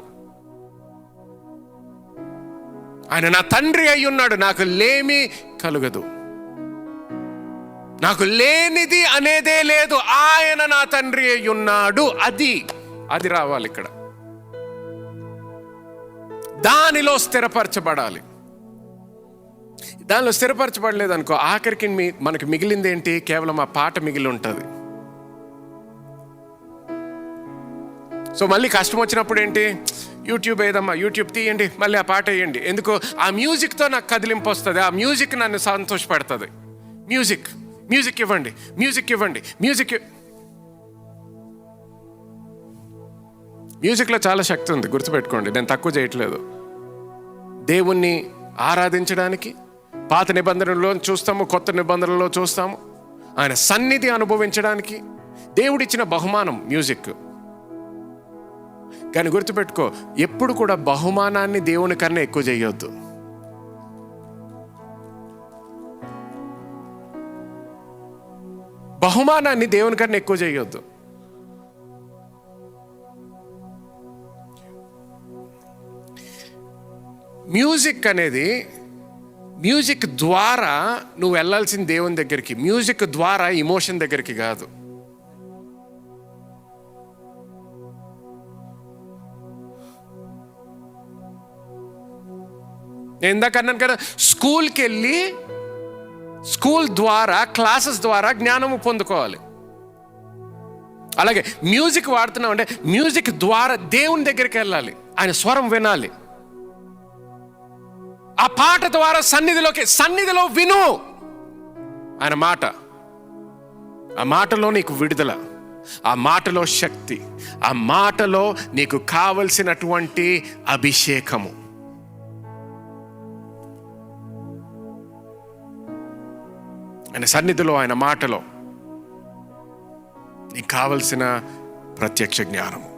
S1: ఆయన నా తండ్రి అయ్యున్నాడు, నాకు లేమి కలుగదు, నాకు లేనిది అనేదే లేదు, ఆయన నా తండ్రి అయ్యున్నాడు. అది రావాలి ఇక్కడ. దానిలో స్థిరపరచబడాలి. దానిలో స్థిరపరచబడలేదు అనుకో, ఆఖరికి మనకు మిగిలింది ఏంటి? కేవలం ఆ పాట మిగిలి ఉంటుంది. సో మళ్ళీ కష్టం వచ్చినప్పుడు ఏంటి? యూట్యూబ్ ఏదమ్మా, యూట్యూబ్ తీయండి, మళ్ళీ ఆ పాట వేయండి. ఎందుకు? ఆ మ్యూజిక్తో నాకు కదిలింపు వస్తుంది, ఆ మ్యూజిక్ నన్ను సంతోషపెడుతుంది. మ్యూజిక్ ఇవ్వండి, మ్యూజిక్లో చాలా శక్తి ఉంది, గుర్తుపెట్టుకోండి. నేను తక్కువ చేయట్లేదు. దేవుణ్ణి ఆరాధించడానికి పాత నిబంధనలో చూస్తాము, కొత్త నిబంధనలో చూస్తాము. ఆయన సన్నిధి అనుభవించడానికి దేవుడిచ్చిన బహుమానం మ్యూజిక్. కానీ గుర్తుపెట్టుకో, ఎప్పుడు కూడా బహుమానాన్ని దేవుని కన్నా ఎక్కువ చేయొద్దు. బహుమానాన్ని దేవుని కన్నా ఎక్కువ చేయొద్దు. మ్యూజిక్ అనేది, మ్యూజిక్ ద్వారా నువ్వు వెళ్ళాల్సిన దేవుని దగ్గరికి, మ్యూజిక్ ద్వారా ఇమోషన్ దగ్గరికి కాదు. నేను ఇందాక అన్నాను కదా, స్కూల్కి వెళ్ళి స్కూల్ ద్వారా, క్లాసెస్ ద్వారా జ్ఞానము పొందుకోవాలి. అలాగే మ్యూజిక్ వాడుతున్నాం అంటే మ్యూజిక్ ద్వారా దేవుని దగ్గరికి వెళ్ళాలి, ఆయన స్వరం వినాలి. ఆ పాట ద్వారా సన్నిధిలో విను ఆయన మాట. ఆ మాటలో నీకు విడుదల, ఆ మాటలో శక్తి, ఆ మాటలో నీకు కావలసినటువంటి అభిషేకము. ఆయన సన్నిధిలో, ఆయన మాటలో నీకు కావలసిన ప్రత్యక్ష జ్ఞానము.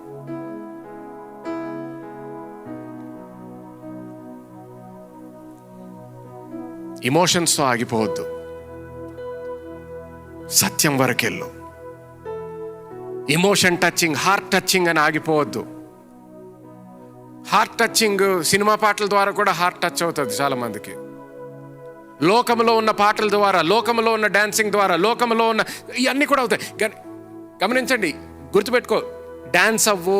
S1: ఇమోషన్స్తో ఆగిపోవద్దు, సత్యం వరకెళ్ళు. ఇమోషన్ టచింగ్, హార్ట్ టచింగ్ అని ఆగిపోవద్దు. హార్ట్ టచింగ్ సినిమా పాటల ద్వారా కూడా హార్ట్ టచ్ అవుతుంది చాలా మందికి. లోకంలో ఉన్న పాటల ద్వారా, లోకంలో ఉన్న డాన్సింగ్ ద్వారా, లోకంలో ఉన్న ఇవన్నీ కూడా అవుతాయి. గమనించండి, గుర్తుపెట్టుకో, డాన్స్ అవ్వు,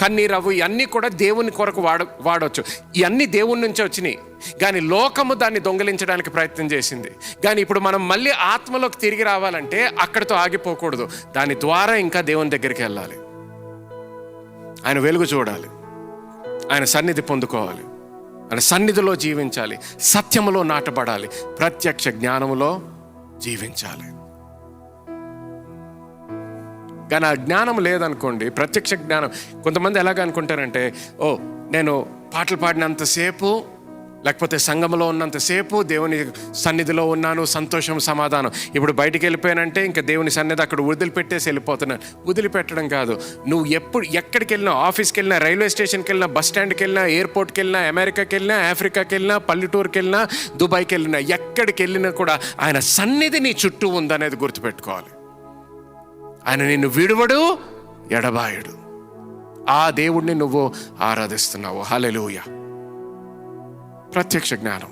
S1: కన్నీరు అవ్వు, ఇవన్నీ కూడా దేవుని కొరకు వాడవచ్చు. ఇవన్నీ దేవుని నుంచే వచ్చినాయి. కానీ లోకము దాన్ని దొంగిలించడానికి ప్రయత్నం చేసింది. కానీ ఇప్పుడు మనం మళ్ళీ ఆత్మలోకి తిరిగి రావాలంటే అక్కడితో ఆగిపోకూడదు. దాని ద్వారా ఇంకా దేవుని దగ్గరికి వెళ్ళాలి, ఆయన వెలుగు చూడాలి, ఆయన సన్నిధి పొందుకోవాలి, ఆయన సన్నిధిలో జీవించాలి, సత్యములో నాటబడాలి, ప్రత్యక్ష జ్ఞానములో జీవించాలి. కానీ ఆ జ్ఞానం లేదనుకోండి, ప్రత్యక్ష జ్ఞానం, కొంతమంది ఎలాగ అనుకుంటారంటే, నేను పాటలు పాడినంతసేపు, లేకపోతే సంఘంలో ఉన్నంతసేపు దేవుని సన్నిధిలో ఉన్నాను, సంతోషం, సమాధానం. ఇప్పుడు బయటికి వెళ్ళిపోయానంటే ఇంకా దేవుని సన్నిధి అక్కడ వదిలిపెట్టేసి వెళ్ళిపోతున్నాను. వదిలిపెట్టడం కాదు, నువ్వు ఎక్కడికి వెళ్ళినా, ఆఫీస్కి వెళ్ళినా, రైల్వే స్టేషన్కి వెళ్ళినా, బస్ స్టాండ్కి వెళ్ళినా, ఎయిర్పోర్ట్కి వెళ్ళినా, అమెరికాకి వెళ్ళినా, ఆఫ్రికాకి వెళ్ళినా, పల్లెటూరుకి వెళ్ళినా, దుబాయ్కి వెళ్ళినా, ఎక్కడికి వెళ్ళినా కూడా ఆయన సన్నిధి నీ చుట్టూ ఉందనేది గుర్తుపెట్టుకోవాలి. ఆయన నిన్ను విడువడు, ఎడబాయడు. ఆ దేవుడిని నువ్వు ఆరాధిస్తున్నావు. హల్లెలూయా. ప్రత్యక్ష జ్ఞానం.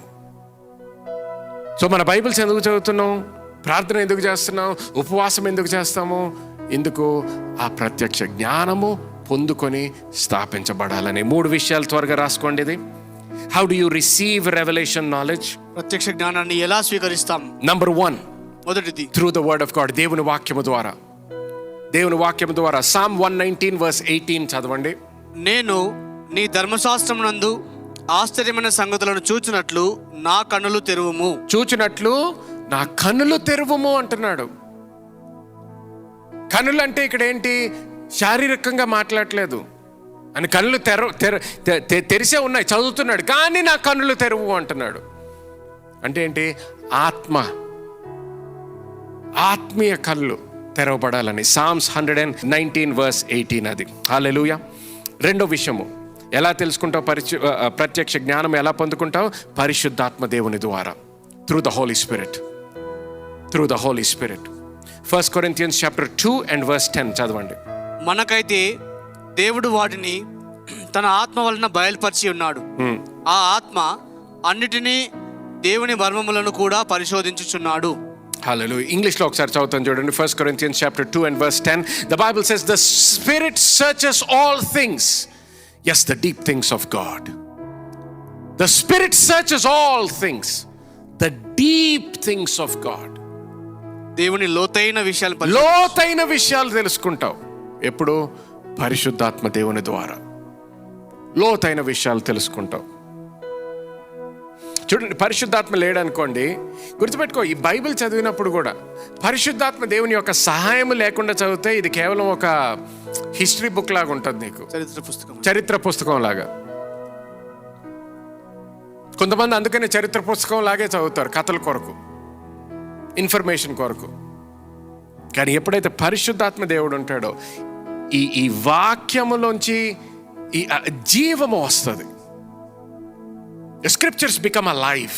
S1: సో మన బైబిల్స్ ఎందుకు చదువుతున్నాం? ప్రార్థన ఎందుకు చేస్తున్నాం? ఉపవాసం ఎందుకు చేస్తాము? ఎందుకు? ఆ ప్రత్యక్ష జ్ఞానము పొందుకొని స్థాపించబడాలని. 3 విషయాలు త్వరగా రాసుకోండి. ఇది how do you receive revolution knowledge?
S2: ప్రత్యక్ష జ్ఞానాన్ని ఎలా స్వీకరిస్తాం?
S1: నంబర్ 1,
S2: మొదటిది
S1: through the word of God, దేవుని వాక్యము ద్వారా. దేవుని వాక్యము ద్వారా. Psalm 119:18 చదవండి.
S2: నేను నీ ధర్మశాస్త్రమునందు ఆశ్చర్యమైన సంగతులను చూచినట్లు నా కన్నులు తెరువుము.
S1: చూచినట్లు నా కన్నులు తెరువుము అంటున్నాడు. కన్నులు అంటే ఇక్కడ ఏంటి? శారీరకంగా మాట్లాడట్లేదు. అని కళ్ళు తెరిసే ఉన్నాయి, చదువుతున్నాడు, కానీ నా కన్నులు తెరువు అంటున్నాడు. అంటే ఏంటి? ఆత్మీయ కళ్ళు తెరవబడాలని. Psalms 119:18 అది. హల్లెలూయా. రెండో విషయము, ఎలా తెలుసుకుంటావు ప్రత్యక్ష జ్ఞానం ఎలా పొందుకుంటావు? పరిశుద్ధాత్మ దేవుని ద్వారా, through the Holi Spirit. 1 Corinthians chapter 2:10 చదవండి.
S2: మనకైతే దేవుడు వాటిని తన ఆత్మ వలన బయలుపరిచి ఉన్నాడు. ఆ ఆత్మ అన్నిటినీ దేవుని మర్మములను కూడా పరిశోధించుచున్నాడు.
S1: హల్లెలూయా. ఇంగ్లీష్లో ఒకసారి చదువుతాను చూడండి. 1 Corinthians chapter 2:10. The Bible says the Spirit searches all things. Yes, the deep things of God. The Spirit searches all things. The deep things of God.
S2: దేవుని లోతైన
S1: విషయాలు తెలుసుకుంటావు. ఎప్పుడు? పరిశుద్ధాత్మ దేవుని ద్వారా లోతైన విషయాలు తెలుసుకుంటావు. చూడండి, పరిశుద్ధాత్మ లేడనుకోండి, గుర్తుపెట్టుకో, ఈ బైబిల్ చదివినప్పుడు కూడా పరిశుద్ధాత్మ దేవుని యొక్క సహాయం లేకుండా చదివితే ఇది కేవలం ఒక హిస్టరీ బుక్ లాగా ఉంటుంది, నీకు చరిత్ర పుస్తకం లాగా. కొంతమంది అందుకనే చరిత్ర పుస్తకం లాగే చదువుతారు, కథల కొరకు, ఇన్ఫర్మేషన్ కొరకు. కానీ ఎప్పుడైతే పరిశుద్ధాత్మ దేవుడు ఉంటాడో ఈ వాక్యములోంచి ఈ జీవము వస్తుంది. The scriptures become alive.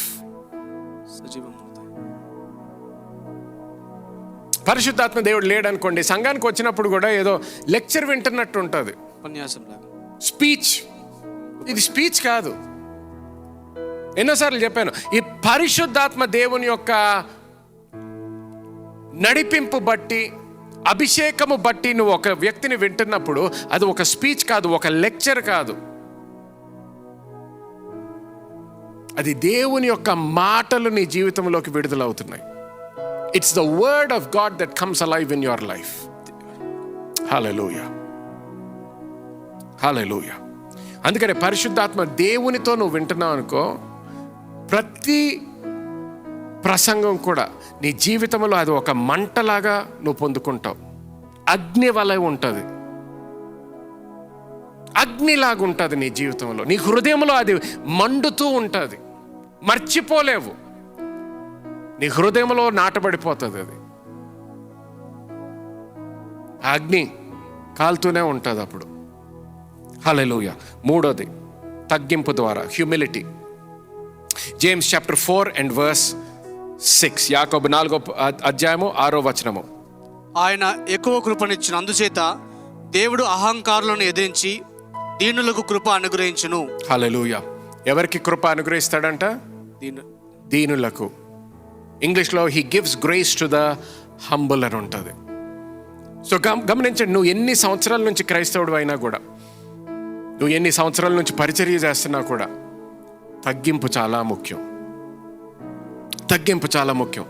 S1: పరిశుద్ధాత్మ దేవుడు లేడనుకోండి, సంఘానికి వచ్చినప్పుడు కూడా ఏదో లెక్చర్ వింటున్నట్టు ఉంటుంది, స్పీచ్. ఇది స్పీచ్ కాదు. ఎన్నోసార్లు చెప్పాను, ఈ పరిశుద్ధాత్మ దేవుని యొక్క నడిపింపు బట్టి, అభిషేకము బట్టి నువ్వు ఒక వ్యక్తిని వింటున్నప్పుడు అది ఒక స్పీచ్ కాదు, ఒక లెక్చర్ కాదు. అది దేవుని యొక్క మాటలు నీ జీవితంలోకి విడుదలవుతున్నాయి. It's the word of God that comes alive in your life. హల్లెలూయా, హల్లెలూయా. అందుకని పరిశుద్ధాత్మ దేవునితో నువ్వు వింటున్నావు అనుకో, ప్రతి ప్రసంగం కూడా నీ జీవితంలో అది ఒక మంటలాగా నువ్వు పొందుకుంటావు. అగ్ని వలె ఉంటుంది, అగ్నిలాగా ఉంటుంది నీ జీవితంలో, నీ హృదయంలో అది మండుతూ ఉంటుంది, మర్చిపోలేవు, నీ హృదయంలో నాటబడిపోతుంది. అది అగ్ని కాలుతూనే ఉంటుంది అప్పుడు. హల్లెలూయా. మూడోది, తగ్గింపు ద్వారా, హ్యూమిలిటీ. జేమ్స్ చాప్టర్ 4:6, యాకోబు 4:6.
S2: ఆయన ఎక్కువ కృపనిచ్చిన అందుచేత దేవుడు అహంకారులను ఎదిరించి దీనులకు కృప అనుగ్రహించును.
S1: హల్లెలూయా. ఎవరికి కృప అనుగ్రహిస్తాడంట? దీనులకు. ఇంగ్లీష్లో he gives grace to the humble అని ఉంటుంది. సో గమనించండి, నువ్వు ఎన్ని సంవత్సరాల నుంచి క్రైస్తవుడు అయినా కూడా, నువ్వు ఎన్ని సంవత్సరాల నుంచి పరిచర్య చేస్తున్నా కూడా, తగ్గింపు చాలా ముఖ్యం. తగ్గింపు చాలా ముఖ్యం.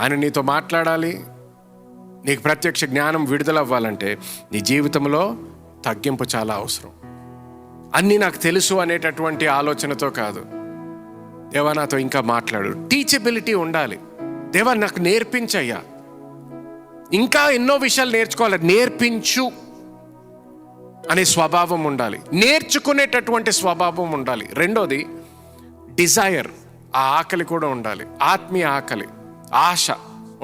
S1: ఆయన నీతో మాట్లాడాలి, నీకు ప్రత్యక్ష జ్ఞానం విడుదలవ్వాలంటే నీ జీవితంలో తగ్గింపు చాలా అవసరం. అన్నీ నాకు తెలుసు అనేటటువంటి ఆలోచనతో కాదు, దేవా నాతో ఇంకా మాట్లాడు. టీచబిలిటీ ఉండాలి. దేవా నాకు నేర్పించయ్యా, ఇంకా ఎన్నో విషయాలు నేర్చుకోవాలి, నేర్పించు అనే స్వభావం ఉండాలి, నేర్చుకునేటటువంటి స్వభావం ఉండాలి. రెండోది, డిజైర్, ఆ ఆకలి కూడా ఉండాలి. ఆత్మీయ ఆకలి, ఆశ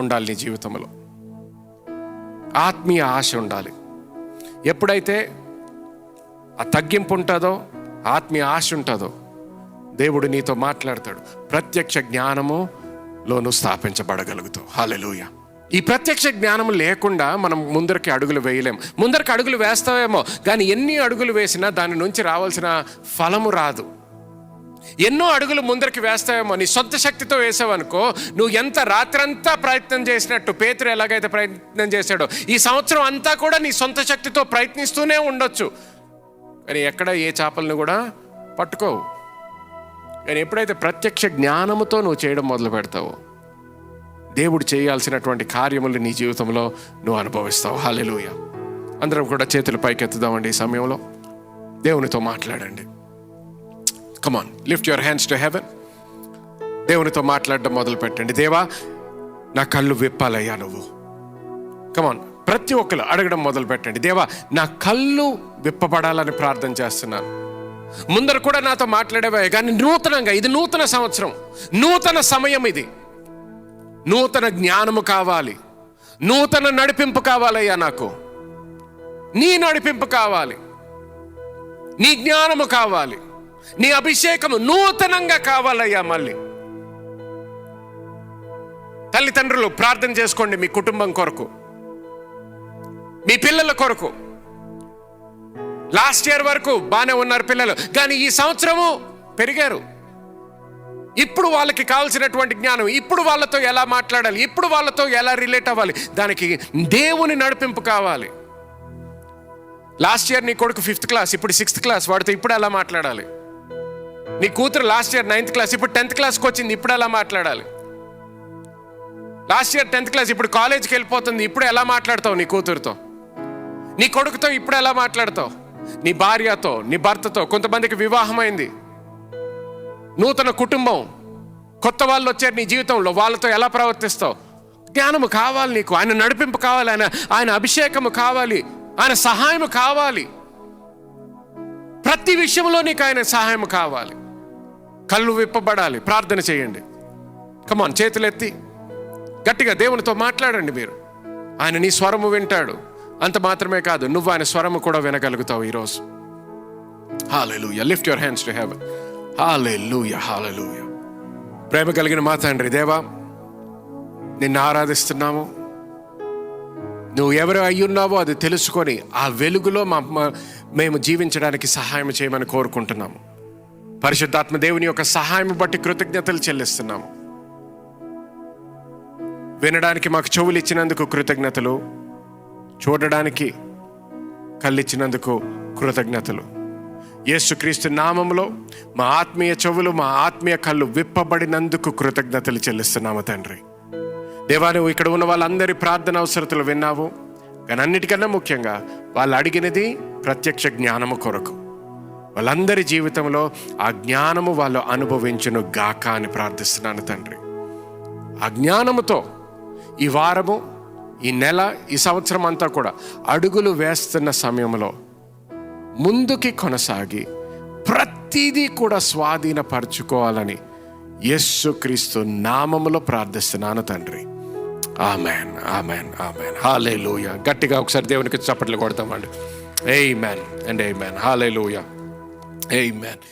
S1: ఉండాలి నీ జీవితంలో. ఆత్మీయ ఆశ ఉండాలి. ఎప్పుడైతే ఆ తగ్గింపు ఉంటుందో, ఆత్మీయ ఆశ ఉంటుందో, దేవుడు నీతో మాట్లాడతాడు. ప్రత్యక్ష జ్ఞానములోను స్థాపించబడగలుగుతావు. హల్లెలూయా. ఈ ప్రత్యక్ష జ్ఞానం లేకుండా మనం ముందరికి అడుగులు వేయలేం. ముందరికి అడుగులు వేస్తావేమో, కానీ ఎన్ని అడుగులు వేసినా దాని నుంచి రావాల్సిన ఫలము రాదు. ఎన్నో అడుగులు ముందరికి వేస్తావేమో, నీ సొంత శక్తితో వేసావనుకో, నువ్వు ఎంత రాత్రంతా ప్రయత్నం చేసినట్టు, పేతురు ఎలాగైతే ప్రయత్నం చేశాడో, ఈ సంవత్సరం అంతా కూడా నీ సొంత శక్తితో ప్రయత్నిస్తూనే ఉండొచ్చు, కానీ ఎక్కడ ఏ చేపలను కూడా పట్టుకోవు. కానీ ఎప్పుడైతే ప్రత్యక్ష జ్ఞానముతో నువ్వు చేయడం మొదలు పెడతావో, దేవుడు చేయాల్సినటువంటి కార్యములు నీ జీవితంలో నువ్వు అనుభవిస్తావు. హల్లెలూయా. అందరం కూడా చేతులు పైకెత్తుదామండి. ఈ సమయంలో దేవునితో మాట్లాడండి. Come on, lift your hands to heaven. దేవునితో మాట్లాడడం మొదలు పెట్టండి. దేవా, నా కళ్ళు విప్పాలయ్యా నువ్వు. Come on, ప్రతి ఒక్కరు అడగడం మొదలు పెట్టండి. దేవా, నా కళ్ళు విప్పబడాలని ప్రార్థన చేస్తున్నాను. ముందర కూడా నాతో మాట్లాడేవా, కానీ నూతనంగా, ఇది నూతన సంవత్సరం, నూతన సమయం, ఇది నూతన జ్ఞానము కావాలి, నూతన నడిపింపు కావాలయ్యా. నాకు నీ నడిపింపు కావాలి, నీ జ్ఞానము కావాలి, నీ అభిషేకము నూతనంగా కావాలయ్యా. మళ్ళీ తల్లిదండ్రులు ప్రార్థన చేసుకోండి, మీ కుటుంబం కొరకు, మీ పిల్లల కొరకు. లాస్ట్ ఇయర్ వరకు బాగానే ఉన్నారు పిల్లలు, కానీ ఈ సంవత్సరము పెరిగారు. ఇప్పుడు వాళ్ళకి కావాల్సినటువంటి జ్ఞానం, ఇప్పుడు వాళ్ళతో ఎలా మాట్లాడాలి, ఇప్పుడు వాళ్ళతో ఎలా రిలేట్ అవ్వాలి, దానికి దేవుని నడిపింపు కావాలి. లాస్ట్ ఇయర్ నీ కొడుకు 5th క్లాస్, ఇప్పుడు 6th క్లాస్, వాడితో ఇప్పుడు ఎలా మాట్లాడాలి. నీ కూతురు లాస్ట్ ఇయర్ 9th క్లాస్, ఇప్పుడు 10th క్లాస్కి వచ్చింది, ఇప్పుడు ఎలా మాట్లాడాలి. లాస్ట్ ఇయర్ 10th క్లాస్, ఇప్పుడు కాలేజ్కి వెళ్ళిపోతుంది, ఇప్పుడు ఎలా మాట్లాడతావు నీ కూతురుతో, నీ కొడుకుతో ఇప్పుడు ఎలా మాట్లాడతావు, నీ భార్యతో, నీ భర్తతో. కొంతమందికి వివాహమైంది, నూతన కుటుంబం, కొత్త వాళ్ళు వచ్చారు నీ జీవితంలో, వాళ్ళతో ఎలా ప్రవర్తిస్తావు. జ్ఞానము కావాలి నీకు, ఆయన నడిపింపు కావాలి, ఆయన అభిషేకము కావాలి, ఆయన సహాయం కావాలి. ప్రతి విషయంలో నీకు ఆయన సహాయం కావాలి. కళ్ళు విప్పబడాలి. ప్రార్థన చేయండి. కమాన్, చేతులెత్తి గట్టిగా దేవునితో మాట్లాడండి. మీరు, ఆయన నీ స్వరము వింటాడు. అంత మాత్రమే కాదు, నువ్వు ఆయన స్వరము కూడా వినగలుగుతావు ఈరోజు. హల్లెలూయా. Lift your hands to heaven. హల్లెలూయా, హల్లెలూయా. ప్రేమ కలిగిన మా తండ్రి, దేవా, నిన్ను ఆరాధిస్తున్నాము. నువ్వు ఎవరు అయ్యున్నావో అది తెలుసుకొని ఆ వెలుగులో మేము జీవించడానికి సహాయం చేయమని కోరుకుంటున్నాము. పరిశుద్ధాత్మ దేవుని యొక్క సహాయం బట్టి కృతజ్ఞతలు చెల్లిస్తున్నాము. వినడానికి మాకు చెవులు ఇచ్చినందుకు కృతజ్ఞతలు, చూడడానికి కళ్ళిచ్చినందుకు కృతజ్ఞతలు. యేసుక్రీస్తు నామములో మా ఆత్మీయ చెవులు, మా ఆత్మీయ కళ్ళు విప్పబడినందుకు కృతజ్ఞతలు చెల్లిస్తున్నాము తండ్రి. దేవా, నువ్వు ఇక్కడ ఉన్న వాళ్ళందరి ప్రార్థన అవసరతలు విన్నావు, కానీ అన్నిటికన్నా ముఖ్యంగా వాళ్ళు అడిగినది ప్రత్యక్ష జ్ఞానము కొరకు. వాళ్ళందరి జీవితంలో ఆ జ్ఞానము వాళ్ళు అనుభవించును గాక అని ప్రార్థిస్తున్నాను తండ్రి. ఆ జ్ఞానముతో ఈ వారము, ఈ నెల, ఈ సంవత్సరం అంతా కూడా అడుగులు వేస్తున్న సమయంలో ముందుకి కొనసాగి ప్రతిదీ కూడా స్వాధీనపరచుకోవాలని యేసుక్రీస్తు నామములో ప్రార్థిస్తున్నాను తండ్రి. ఆమెన్, ఆమెన్, ఆమెన్. హల్లెలూయా. గట్టిగా ఒకసారి దేవునికి చప్పట్లు కొడతామండి. ఆమేన్ అండ్ ఆమేన్. హల్లెలూయా, ఆమేన్.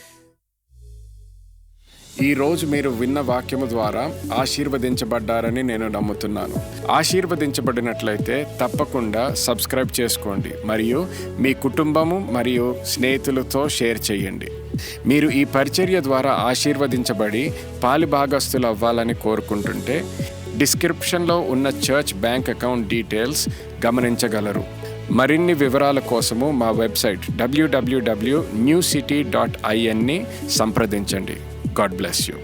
S1: ఈరోజు మీరు విన్న వాక్యము ద్వారా ఆశీర్వదించబడ్డారని నేను నమ్ముతున్నాను. ఆశీర్వదించబడినట్లయితే తప్పకుండా సబ్స్క్రైబ్ చేసుకోండి మరియు మీ కుటుంబము మరియు స్నేహితులతో షేర్ చేయండి. మీరు ఈ పరిచర్య ద్వారా ఆశీర్వదించబడి పాలిభాగస్తులు అవ్వాలని కోరుకుంటుంటే డిస్క్రిప్షన్లో ఉన్న చర్చ్ బ్యాంక్ అకౌంట్ డీటెయిల్స్ గమనించగలరు. మరిన్ని వివరాల కోసము మా వెబ్సైట్ www.newcity.in ని సంప్రదించండి. God bless you.